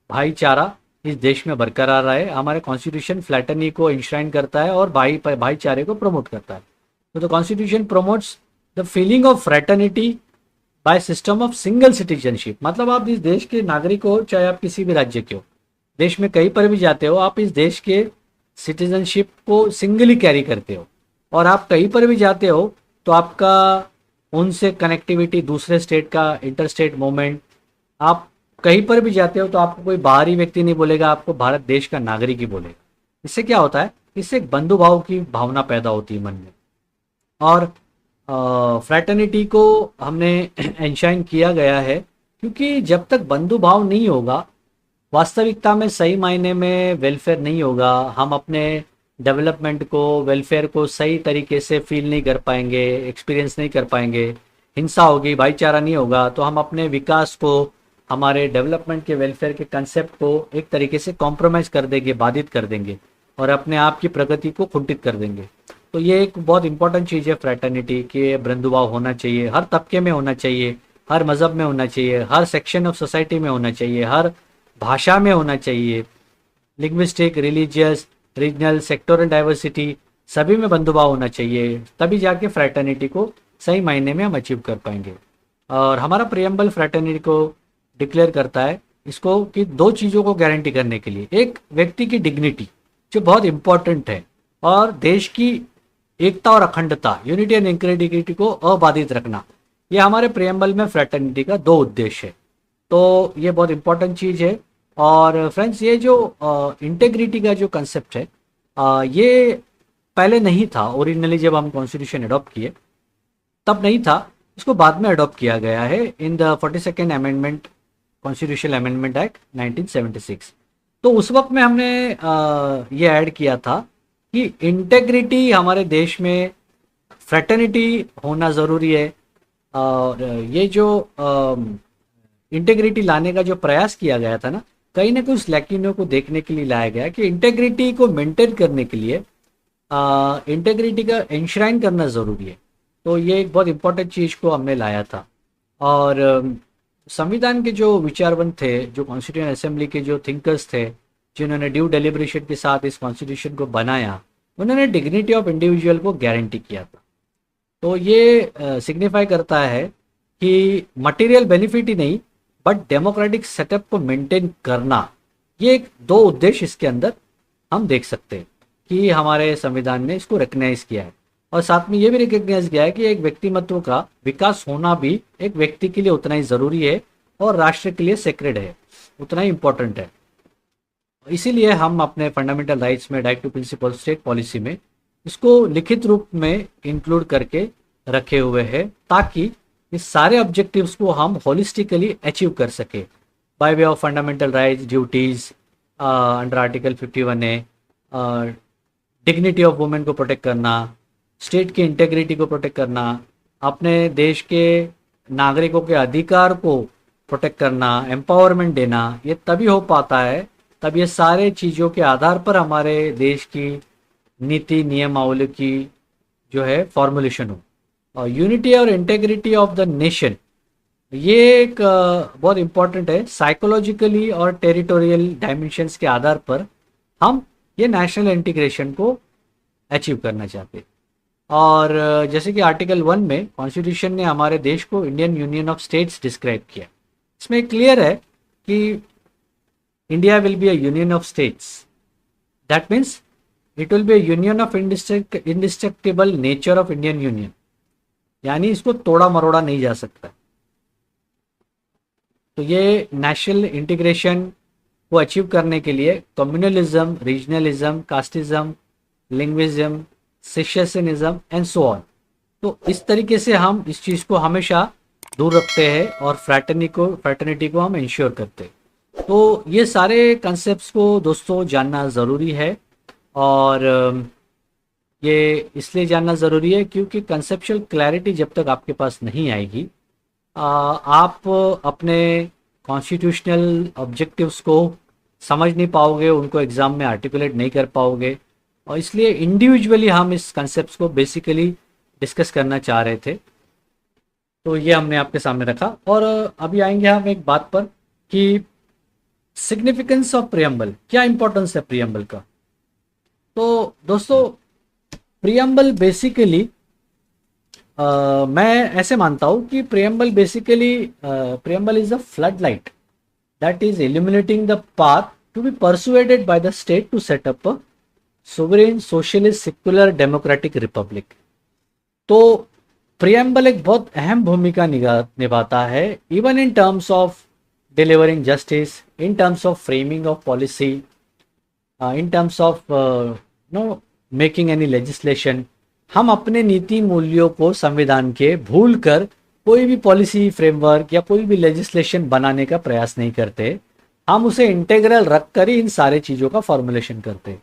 भाईचारा इस देश में बरकरार रहे। हमारे कॉन्स्टिट्यूशन फ्लैटर्नी को इंश्राइन करता है और भाईचारे को प्रमोट करता है। तो the constitution promotes the feeling of fraternity by system of single citizenship. मतलब आप इस देश के नागरिक हो, चाहे आप किसी भी राज्य के हो, देश में कहीं पर भी जाते हो, आप इस देश के सिटीजनशिप को सिंगली कैरी करते हो। और आप कहीं पर भी जाते हो तो आपका उनसे कनेक्टिविटी, दूसरे स्टेट का इंटरस्टेट मूवमेंट, आप कहीं पर भी जाते हो तो आपको कोई बाहरी व्यक्ति नहीं बोलेगा, आपको भारत देश का नागरिक ही बोलेगा। इससे क्या होता है, इससे एक बंधु भाव की भावना पैदा होती है मन में। और फ्रैटर्निटी को हमने एंशाइन किया गया है क्योंकि जब तक बंधु भाव नहीं होगा, वास्तविकता में सही मायने में वेलफेयर नहीं होगा। हम अपने डेवलपमेंट को, वेलफेयर को सही तरीके से फील नहीं कर पाएंगे, एक्सपीरियंस नहीं कर पाएंगे। हिंसा होगी, भाईचारा नहीं होगा, तो हम अपने विकास को, हमारे डेवलपमेंट के, वेलफेयर के कंसेप्ट को एक तरीके से कॉम्प्रोमाइज कर देंगे, बाधित कर देंगे और अपने आप की प्रगति को कुंठित कर देंगे। तो ये एक बहुत इंपॉर्टेंट चीज़ है फ्रैटर्निटी कि बंधुभाव होना चाहिए, हर तबके में होना चाहिए, हर मज़हब में होना चाहिए, हर सेक्शन ऑफ सोसाइटी में होना चाहिए, हर भाषा में होना चाहिए। Linguistic, religious, regional, sectoral diversity, सभी में बंधुभाव होना चाहिए, तभी जाके फ्रैटर्निटी को सही मायने में हम अचीव कर पाएंगे। और हमारा प्रियम्बल फ्रैटर्निटी को डिक्लेयर करता है इसको कि दो चीज़ों को गारंटी करने के लिए, एक व्यक्ति की डिग्निटी जो बहुत इंपॉर्टेंट है, और देश की एकता और अखंडता, यूनिटी एंड इंक्रेडिबिलिटी को अबाधित रखना। ये हमारे प्रियम्बल में फ्रैटर्निटी का दो उद्देश्य है। तो ये बहुत इंपॉर्टेंट चीज़ है। और फ्रेंड्स, ये जो इंटेग्रिटी का जो कंसेप्ट है, ये पहले नहीं था। ओरिजिनली जब हम कॉन्स्टिट्यूशन अडॉप्ट किए तब नहीं था, इसको बाद में अडॉप्ट किया गया है in the 42nd amendment, constitutional amendment act 1976। तो उस वक्त में हमने ये ऐड किया था कि इंटेग्रिटी हमारे देश में, फ्रैटर्निटी होना ज़रूरी है। और ये जो इंटेग्रिटी लाने का जो प्रयास किया गया था ना कहीं उस लैकिनों को देखने के लिए लाया गया कि इंटेग्रिटी को मेंटेन करने के लिए इंटेग्रिटी का एंश्राइन करना ज़रूरी है। तो ये एक बहुत इंपॉर्टेंट चीज़ को हमने लाया था। और संविधान के जो विचारवंत थे, जो कॉन्स्टिट्यूशन असेंबली के जो थिंकर्स थे, जिन्होंने ड्यू डेलिब्रेशन के साथ इस कॉन्स्टिट्यूशन को बनाया, उन्होंने डिग्निटी ऑफ इंडिविजुअल को गारंटी किया था। तो ये सिग्निफाई करता है कि मटेरियल बेनिफिट ही नहीं, बट डेमोक्रेटिक सेटअप को मेंटेन करना, ये एक दो उद्देश्य इसके अंदर हम देख सकते हैं कि हमारे संविधान ने इसको रिकग्नाइज किया है। और साथ में ये भी रिकग्नाइज किया है कि एक व्यक्तिमत्व का विकास होना भी एक व्यक्ति के लिए उतना ही ज़रूरी है और राष्ट्र के लिए सेक्रेड है, उतना ही इम्पोर्टेंट है। इसीलिए हम अपने फंडामेंटल राइट्स में डायरेक्टिव प्रिंसिपल स्टेट पॉलिसी में इसको लिखित रूप में इंक्लूड करके रखे हुए हैं, ताकि इस सारे ऑब्जेक्टिव्स को हम होलिस्टिकली अचीव कर सके by way of fundamental rights, duties under article 51A, dignity of women को प्रोटेक्ट करना, स्टेट की इंटेग्रिटी को प्रोटेक्ट करना, अपने देश के नागरिकों के अधिकार को प्रोटेक्ट करना, एम्पावरमेंट देना, ये तभी हो पाता है तब ये सारे चीज़ों के आधार पर हमारे देश की नीति नियमावली की जो है फॉर्मुलेशन हो। और यूनिटी और इंटेग्रिटी ऑफ द नेशन, ये एक बहुत इम्पॉर्टेंट है। साइकोलॉजिकली और टेरिटोरियल डायमेंशंस के आधार पर हम ये नेशनल इंटीग्रेशन को अचीव करना चाहते हैं। और जैसे कि आर्टिकल 1 में कॉन्स्टिट्यूशन ने हमारे देश को Indian union of states describe किया। इसमें क्लियर है कि India will be a union of states, that means it will be a union of indestructible nature of Indian union, यानी इसको तोड़ा मरोड़ा नहीं जा सकता। तो ये नेशनल इंटीग्रेशन को अचीव करने के लिए communalism, regionalism, casteism, linguism, secessionism and so on, तो इस तरीके से हम इस चीज़ को हमेशा दूर रखते हैं और फ्रैटर्निटी को हम इंश्योर करते हैं। तो ये सारे कंसेप्ट्स को दोस्तों जानना ज़रूरी है, और ये इसलिए जानना ज़रूरी है क्योंकि कंसेप्चुअल क्लैरिटी जब तक आपके पास नहीं आएगी, आप अपने कॉन्स्टिट्यूशनल ऑब्जेक्टिव्स को समझ नहीं पाओगे, उनको एग्ज़ाम में आर्टिकुलेट नहीं कर पाओगे। और इसलिए इंडिविजुअली हम इस कंसेप्ट्स को बेसिकली डिस्कस करना चाह रहे थे, तो ये हमने आपके सामने रखा। और अभी आएंगे हम एक बात पर कि सिग्निफिकेंस ऑफ प्रियम्बल, क्या इंपॉर्टेंस है प्रियम्बल का। तो दोस्तों प्रियम्बल बेसिकली मैं ऐसे मानता हूँ कि preamble is a flood light that is illuminating the path to be persuaded by the state to set up a sovereign socialist secular democratic republic. तो प्रियम्बल एक बहुत अहम भूमिका निभाता है, even in terms of delivering justice, in terms of framing of policy, in terms of making any legislation. हम अपने नीति मूल्यों को संविधान के भूल कर कोई भी पॉलिसी फ्रेमवर्क या कोई भी लेजिस्लेशन बनाने का प्रयास नहीं करते, हम उसे इंटेग्रल रख कर ही इन सारे चीज़ों का फॉर्मुलेशन करते।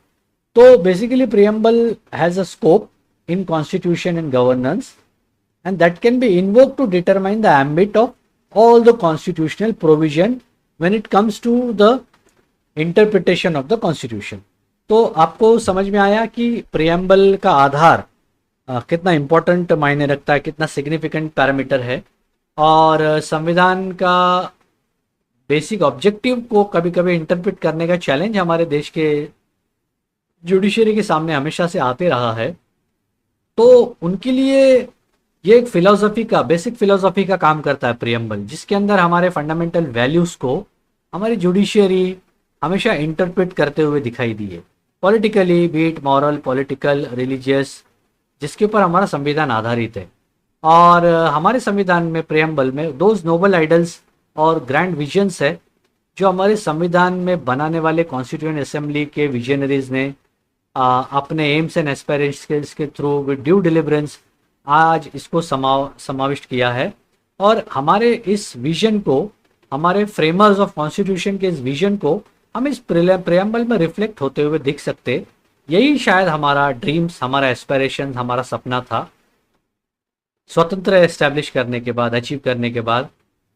तो basically preamble has a scope in constitution and governance, and that can be invoked to determine the ambit of all the constitutional provision when it comes to the interpretation of the constitution। तो आपको समझ में आया कि preamble का आधार कितना important मायने रखता है, कितना सिग्निफिकेंट पैरामीटर है, और संविधान का बेसिक ऑब्जेक्टिव को कभी कभी इंटरप्रेट करने का चैलेंज हमारे देश के जुडिशरी के सामने हमेशा से आते रहा है। तो उनके लिए ये एक बेसिक फिलोसफी का काम करता है प्रियम्बल, जिसके अंदर हमारे फंडामेंटल वैल्यूज़ को हमारी जुडिशरी हमेशा इंटरप्रेट करते हुए दिखाई दी है, politically, be it moral, political, religious, जिसके ऊपर हमारा संविधान आधारित है। और हमारे संविधान में प्रियम्बल में दोज नोबल आइडल्स और ग्रैंड विजन्स है जो हमारे संविधान में बनाने वाले कॉन्स्टिट्यूएंट असेंबली के विजनरीज ने अपने एम्स एंड एस्पिरेशंस के थ्रू विद ड्यू डिलीवरेंस आज इसको समाविष्ट किया है। और हमारे इस विजन को, हमारे फ्रेमर्स ऑफ कॉन्स्टिट्यूशन के इस विजन को हम इस प्रियम्बल में रिफ्लेक्ट होते हुए देख सकते। यही शायद हमारा ड्रीम्स, हमारा एस्पिरेशन, हमारा सपना था स्वतंत्र एस्टैब्लिश करने के बाद, अचीव करने के बाद,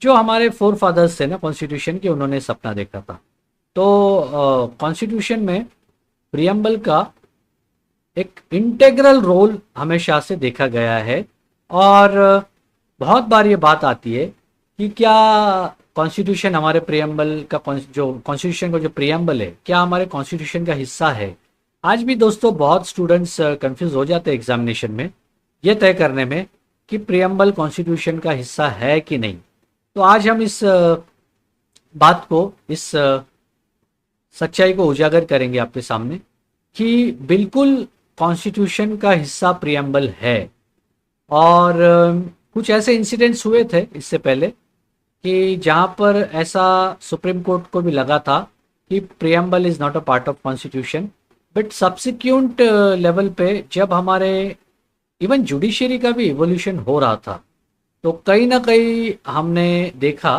जो हमारे फोर फादर्स थे ना कॉन्स्टिट्यूशन के, उन्होंने सपना देखा था। तो कॉन्स्टिट्यूशन में प्रियम्बल का एक इंटेग्रल रोल हमेशा से देखा गया है। और बहुत बार ये बात आती है कि क्या कॉन्स्टिट्यूशन हमारे प्रियम्बल का जो कॉन्स्टिट्यूशन का जो प्रियम्बल है, क्या हमारे कॉन्स्टिट्यूशन का हिस्सा है। आज भी दोस्तों बहुत स्टूडेंट्स कंफ्यूज हो जाते हैं एग्जामिनेशन में ये तय करने में कि प्रियम्बल कॉन्स्टिट्यूशन का हिस्सा है कि नहीं। तो आज हम इस बात को, इस सच्चाई को उजागर करेंगे आपके सामने कि बिल्कुल कॉन्स्टिट्यूशन का हिस्सा प्रियम्बल है। और कुछ ऐसे इंसिडेंट्स हुए थे इससे पहले कि जहाँ पर ऐसा सुप्रीम कोर्ट को भी लगा था कि preamble is not a part of constitution, but subsequent level पे जब हमारे इवन जुडिशरी का भी इवोल्यूशन हो रहा था, तो कहीं ना कहीं हमने देखा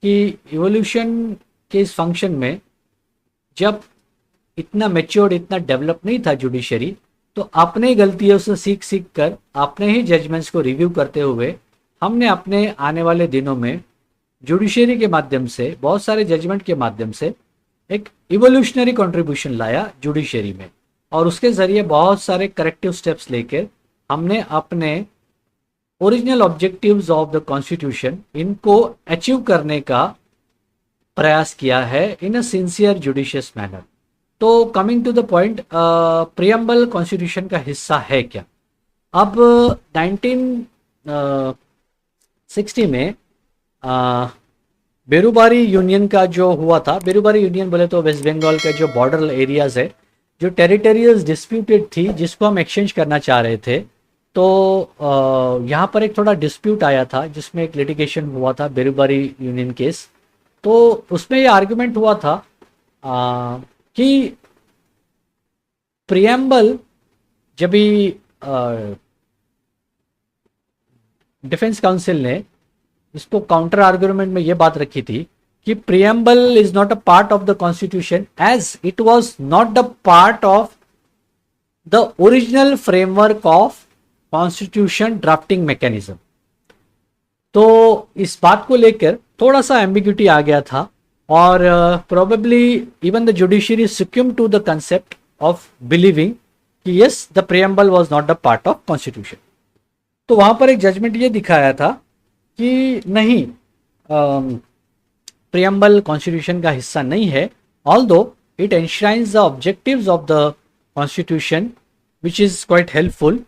कि इवोल्यूशन के इस फंक्शन में जब इतना मेच्योर्ड, इतना डेवलप नहीं था जुडिशरी, तो अपने गलतियों से सीख सीख कर अपने ही जजमेंट्स को रिव्यू करते हुए हमने अपने आने वाले दिनों में जुडिशरी के माध्यम से, बहुत सारे जजमेंट के माध्यम से एक इवोल्यूशनरी कंट्रीब्यूशन लाया जुडिशरी में। और उसके ज़रिए बहुत सारे करेक्टिव स्टेप्स लेकर हमने अपने original objectives of the constitution इनको अचीव करने का प्रयास किया है in a sincere judicious manner. तो coming to the point, preamble constitution का हिस्सा है क्या? अब 1960 में बेरुबारी यूनियन का जो हुआ था, बेरुबारी यूनियन बोले तो वेस्ट बंगाल के जो बॉर्डर एरियाज है, जो टेरिटोरियल डिस्प्यूटेड थी, जिसको हम एक्सचेंज करना चाह रहे थे, तो यहाँ पर एक थोड़ा डिस्प्यूट आया था जिसमें एक लिटिगेशन हुआ था, बेरुबारी यूनियन केस। तो उसमें ये आर्गुमेंट हुआ था कि प्रियम्बल जब भी डिफेंस काउंसिल ने इसको काउंटर आर्गुमेंट में ये बात रखी थी कि preamble is not a part of the constitution as it was not the part of the original framework of constitution drafting mechanism. तो इस बात को लेकर थोड़ा सा एम्बिग्यूटी आ गया था और probably even the judiciary succumbed to the concept of believing कि yes the preamble was not the part of constitution. तो वहां पर एक जजमेंट ये दिखाया था कि नहीं, प्रियम्बल कॉन्स्टिट्यूशन का हिस्सा नहीं है, although it enshrines the objectives of the constitution which is quite helpful,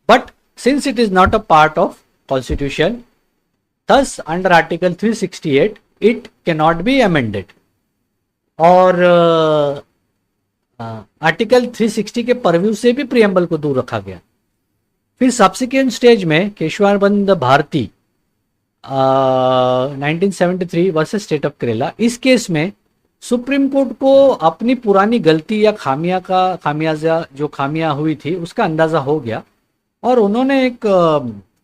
but since it is not a part of constitution, thus under article 368 it cannot be amended। और आर्टिकल 360 के purview से भी preamble को दूर रखा गया। फिर subsequent stage में Keshavananda Bharati 1973 versus state of Kerala, इस केस में सुप्रीम कोर्ट को अपनी पुरानी गलती या खामियाजा जो खामियां हुई थी उसका अंदाजा हो गया और उन्होंने एक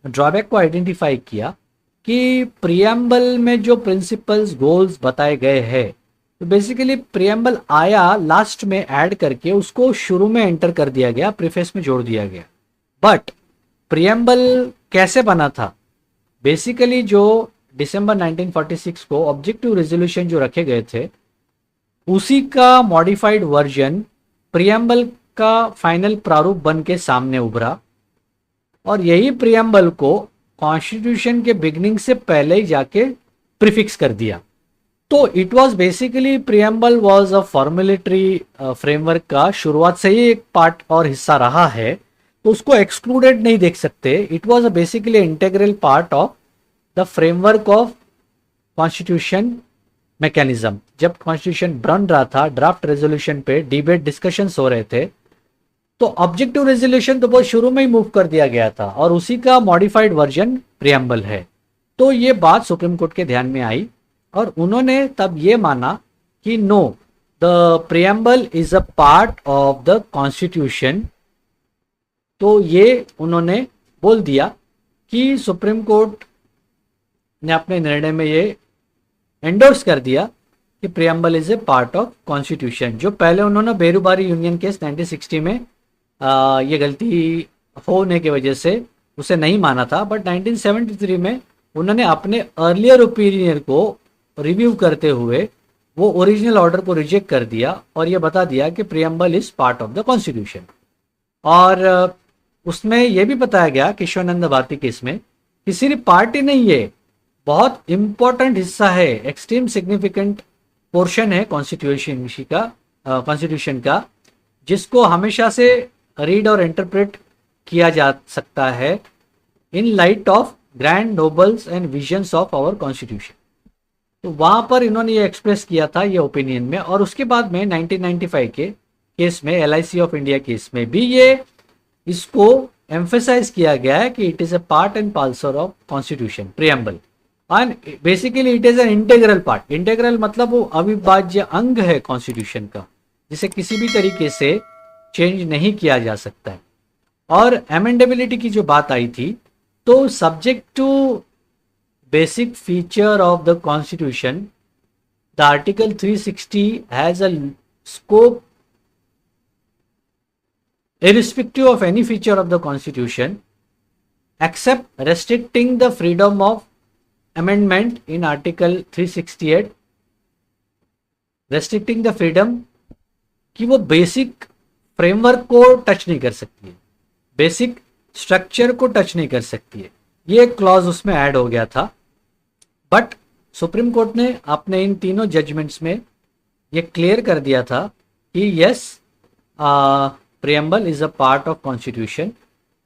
ड्रॉबैक को आइडेंटिफाई किया कि प्रियम्बल में जो प्रिंसिपल्स गोल्स बताए गए हैं, तो बेसिकली प्रियम्बल आया लास्ट में ऐड करके उसको शुरू में एंटर कर दिया गया, प्रीफेस में जोड़ दिया गया। बट प्रियम्बल कैसे बना था? बेसिकली जो दिसंबर 1946 को ऑब्जेक्टिव रेजोल्यूशन जो रखे गए थे, उसी का मॉडिफाइड वर्जन प्रियम्बल का फाइनल प्रारूप बन के सामने उभरा और यही प्रियम्बल को कॉन्स्टिट्यूशन के बिगनिंग से पहले ही जाके प्रीफिक्स कर दिया। तो it was basically preamble was a formulatory framework का शुरुआत से ही एक पार्ट और हिस्सा रहा है, तो उसको एक्सक्लूडेड नहीं देख सकते। It was a basically integral part of the framework of constitution mechanism. जब कॉन्स्टिट्यूशन बन रहा था, ड्राफ्ट रेजोल्यूशन पे डिबेट डिस्कशंस हो रहे थे, तो ऑब्जेक्टिव रेजोल्यूशन तो बहुत शुरू में ही मूव कर दिया गया था और उसी का मॉडिफाइड वर्जन प्रियम्बल है। तो ये बात सुप्रीम कोर्ट के ध्यान में आई और उन्होंने तब ये माना कि no, the preamble is a part of the constitution. तो ये उन्होंने बोल दिया कि सुप्रीम कोर्ट ने अपने निर्णय में ये एंडोर्स कर दिया कि preamble is a part of constitution. जो पहले उन्होंने बेरुबारी यूनियन केस 1960 में ये गलती होने की वजह से उसे नहीं माना था, बट 1973 में उन्होंने अपने अर्लियर ओपिनियन को रिव्यू करते हुए वो ओरिजिनल ऑर्डर को रिजेक्ट कर दिया और ये बता दिया कि preamble is part of the constitution. और उसमें यह भी बताया गया केशवानंद भारती केस में कि सिर्फ पार्टी नहीं है, बहुत इंपॉर्टेंट हिस्सा है, एक्सट्रीम सिग्निफिकेंट पोर्शन है कॉन्स्टिट्यूशन का, जिसको हमेशा से रीड और इंटरप्रेट किया जा सकता है in light of grand nobles and visions of our constitution. तो वहाँ पर इन्होंने ये एक्सप्रेस किया था ये ओपिनियन में, और उसके बाद में 1995 के केस में, LIC ऑफ इंडिया केस में भी ये इसको एम्फेसाइज किया गया है कि it is a part and parcel of constitution, preamble, and basically it is an integral part. Integral मतलब वो अविभाज्य अंग है कॉन्स्टिट्यूशन का, जिसे किसी भी तरीके से चेंज नहीं किया जा सकता है। और अमेंडेबिलिटी की जो बात आई थी, तो subject to basic feature of the constitution, the article 360 has a scope irrespective of any feature of the constitution except restricting the freedom of amendment in article 368, restricting the freedom कि वो basic framework को touch नहीं कर सकती है, basic structure को touch नहीं कर सकती है। ये क्लॉज उसमें ऐड हो गया था, बट सुप्रीम कोर्ट ने अपने इन तीनों जजमेंट्स में ये क्लियर कर दिया था कि yes, preamble is a part of constitution.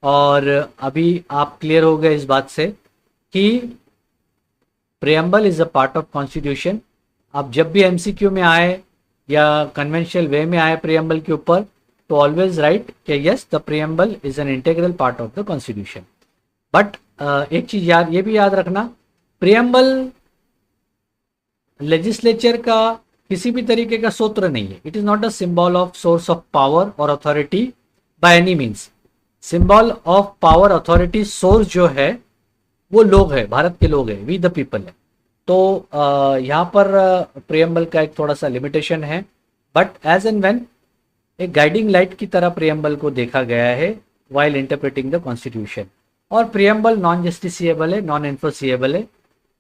और अभी आप क्लियर हो गए इस बात से कि preamble is a part of constitution. अब जब भी MCQ में आए या कन्वेंशनल वे में आए प्रियम्बल के ऊपर, तो ऑलवेज राइट कि yes, the preamble is an integral part of the constitution. But एक चीज ये भी याद रखना, प्रियम्बल लेजिस्लेचर का किसी भी तरीके का सूत्र नहीं है। It is not a symbol of source of power और authority by any means. Symbol of power, authority, source जो है वो लोग है, भारत के लोग हैं, वी द पीपल है। तो यहाँ पर प्रियम्बल का एक थोड़ा सा लिमिटेशन है, बट एज एंड व्हेन एक गाइडिंग लाइट की तरह प्रियम्बल को देखा गया है वाइल इंटरप्रेटिंग द कॉन्स्टिट्यूशन। और प्रियम्बल नॉन जस्टिसिएबल है, नॉन एनफोर्सिएबल है,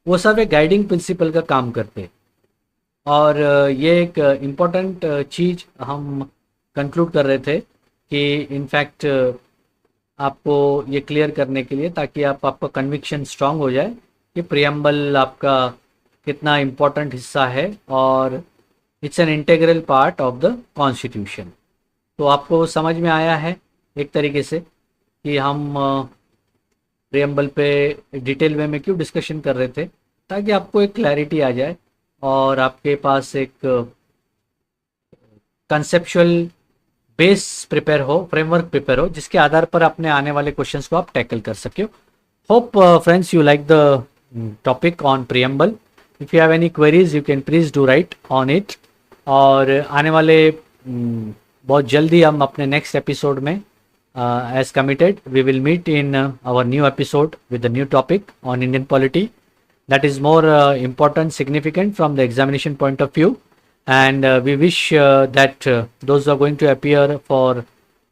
वो सब एक गाइडिंग प्रिंसिपल का काम करते हैं। और ये एक इम्पॉर्टेंट चीज़ हम कंक्लूड कर रहे थे कि इनफैक्ट आपको ये क्लियर करने के लिए, ताकि आपका कन्विक्शन स्ट्रांग हो जाए कि प्रियम्बल आपका कितना इम्पोर्टेंट हिस्सा है और it's an integral part of the constitution. तो आपको समझ में आया है एक तरीके से कि हम प्रियम्बल पे डिटेल वे में क्यों डिस्कशन कर रहे थे, ताकि आपको एक क्लैरिटी आ जाए और आपके पास एक कंसेप्चुअल बेस प्रिपेयर हो, फ्रेमवर्क प्रिपेयर हो, जिसके आधार पर अपने आने वाले क्वेश्चंस को आप टैकल कर सके हो। Hope friends you like the topic on preamble. If you have any queries you can please do right on it. और आने वाले बहुत जल्दी हम अपने नेक्स्ट एपिसोड में as committed we will meet in our new episode with a new topic on Indian polity that is more important, significant from the examination point of view, and we wish that those who are going to appear for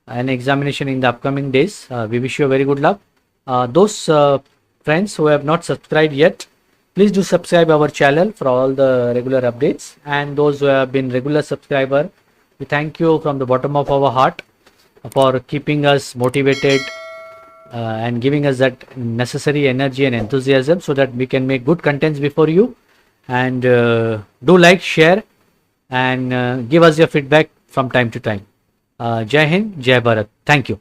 an examination in the upcoming days, we wish you very good luck. Those friends who have not subscribed yet, please do subscribe our channel for all the regular updates, and those who have been regular subscriber, we thank you from the bottom of our heart for keeping us motivated and giving us that necessary energy and enthusiasm so that we can make good contents before you. And do like, share, and give us your feedback from time to time. Jai Hind, Jai Bharat. Thank you.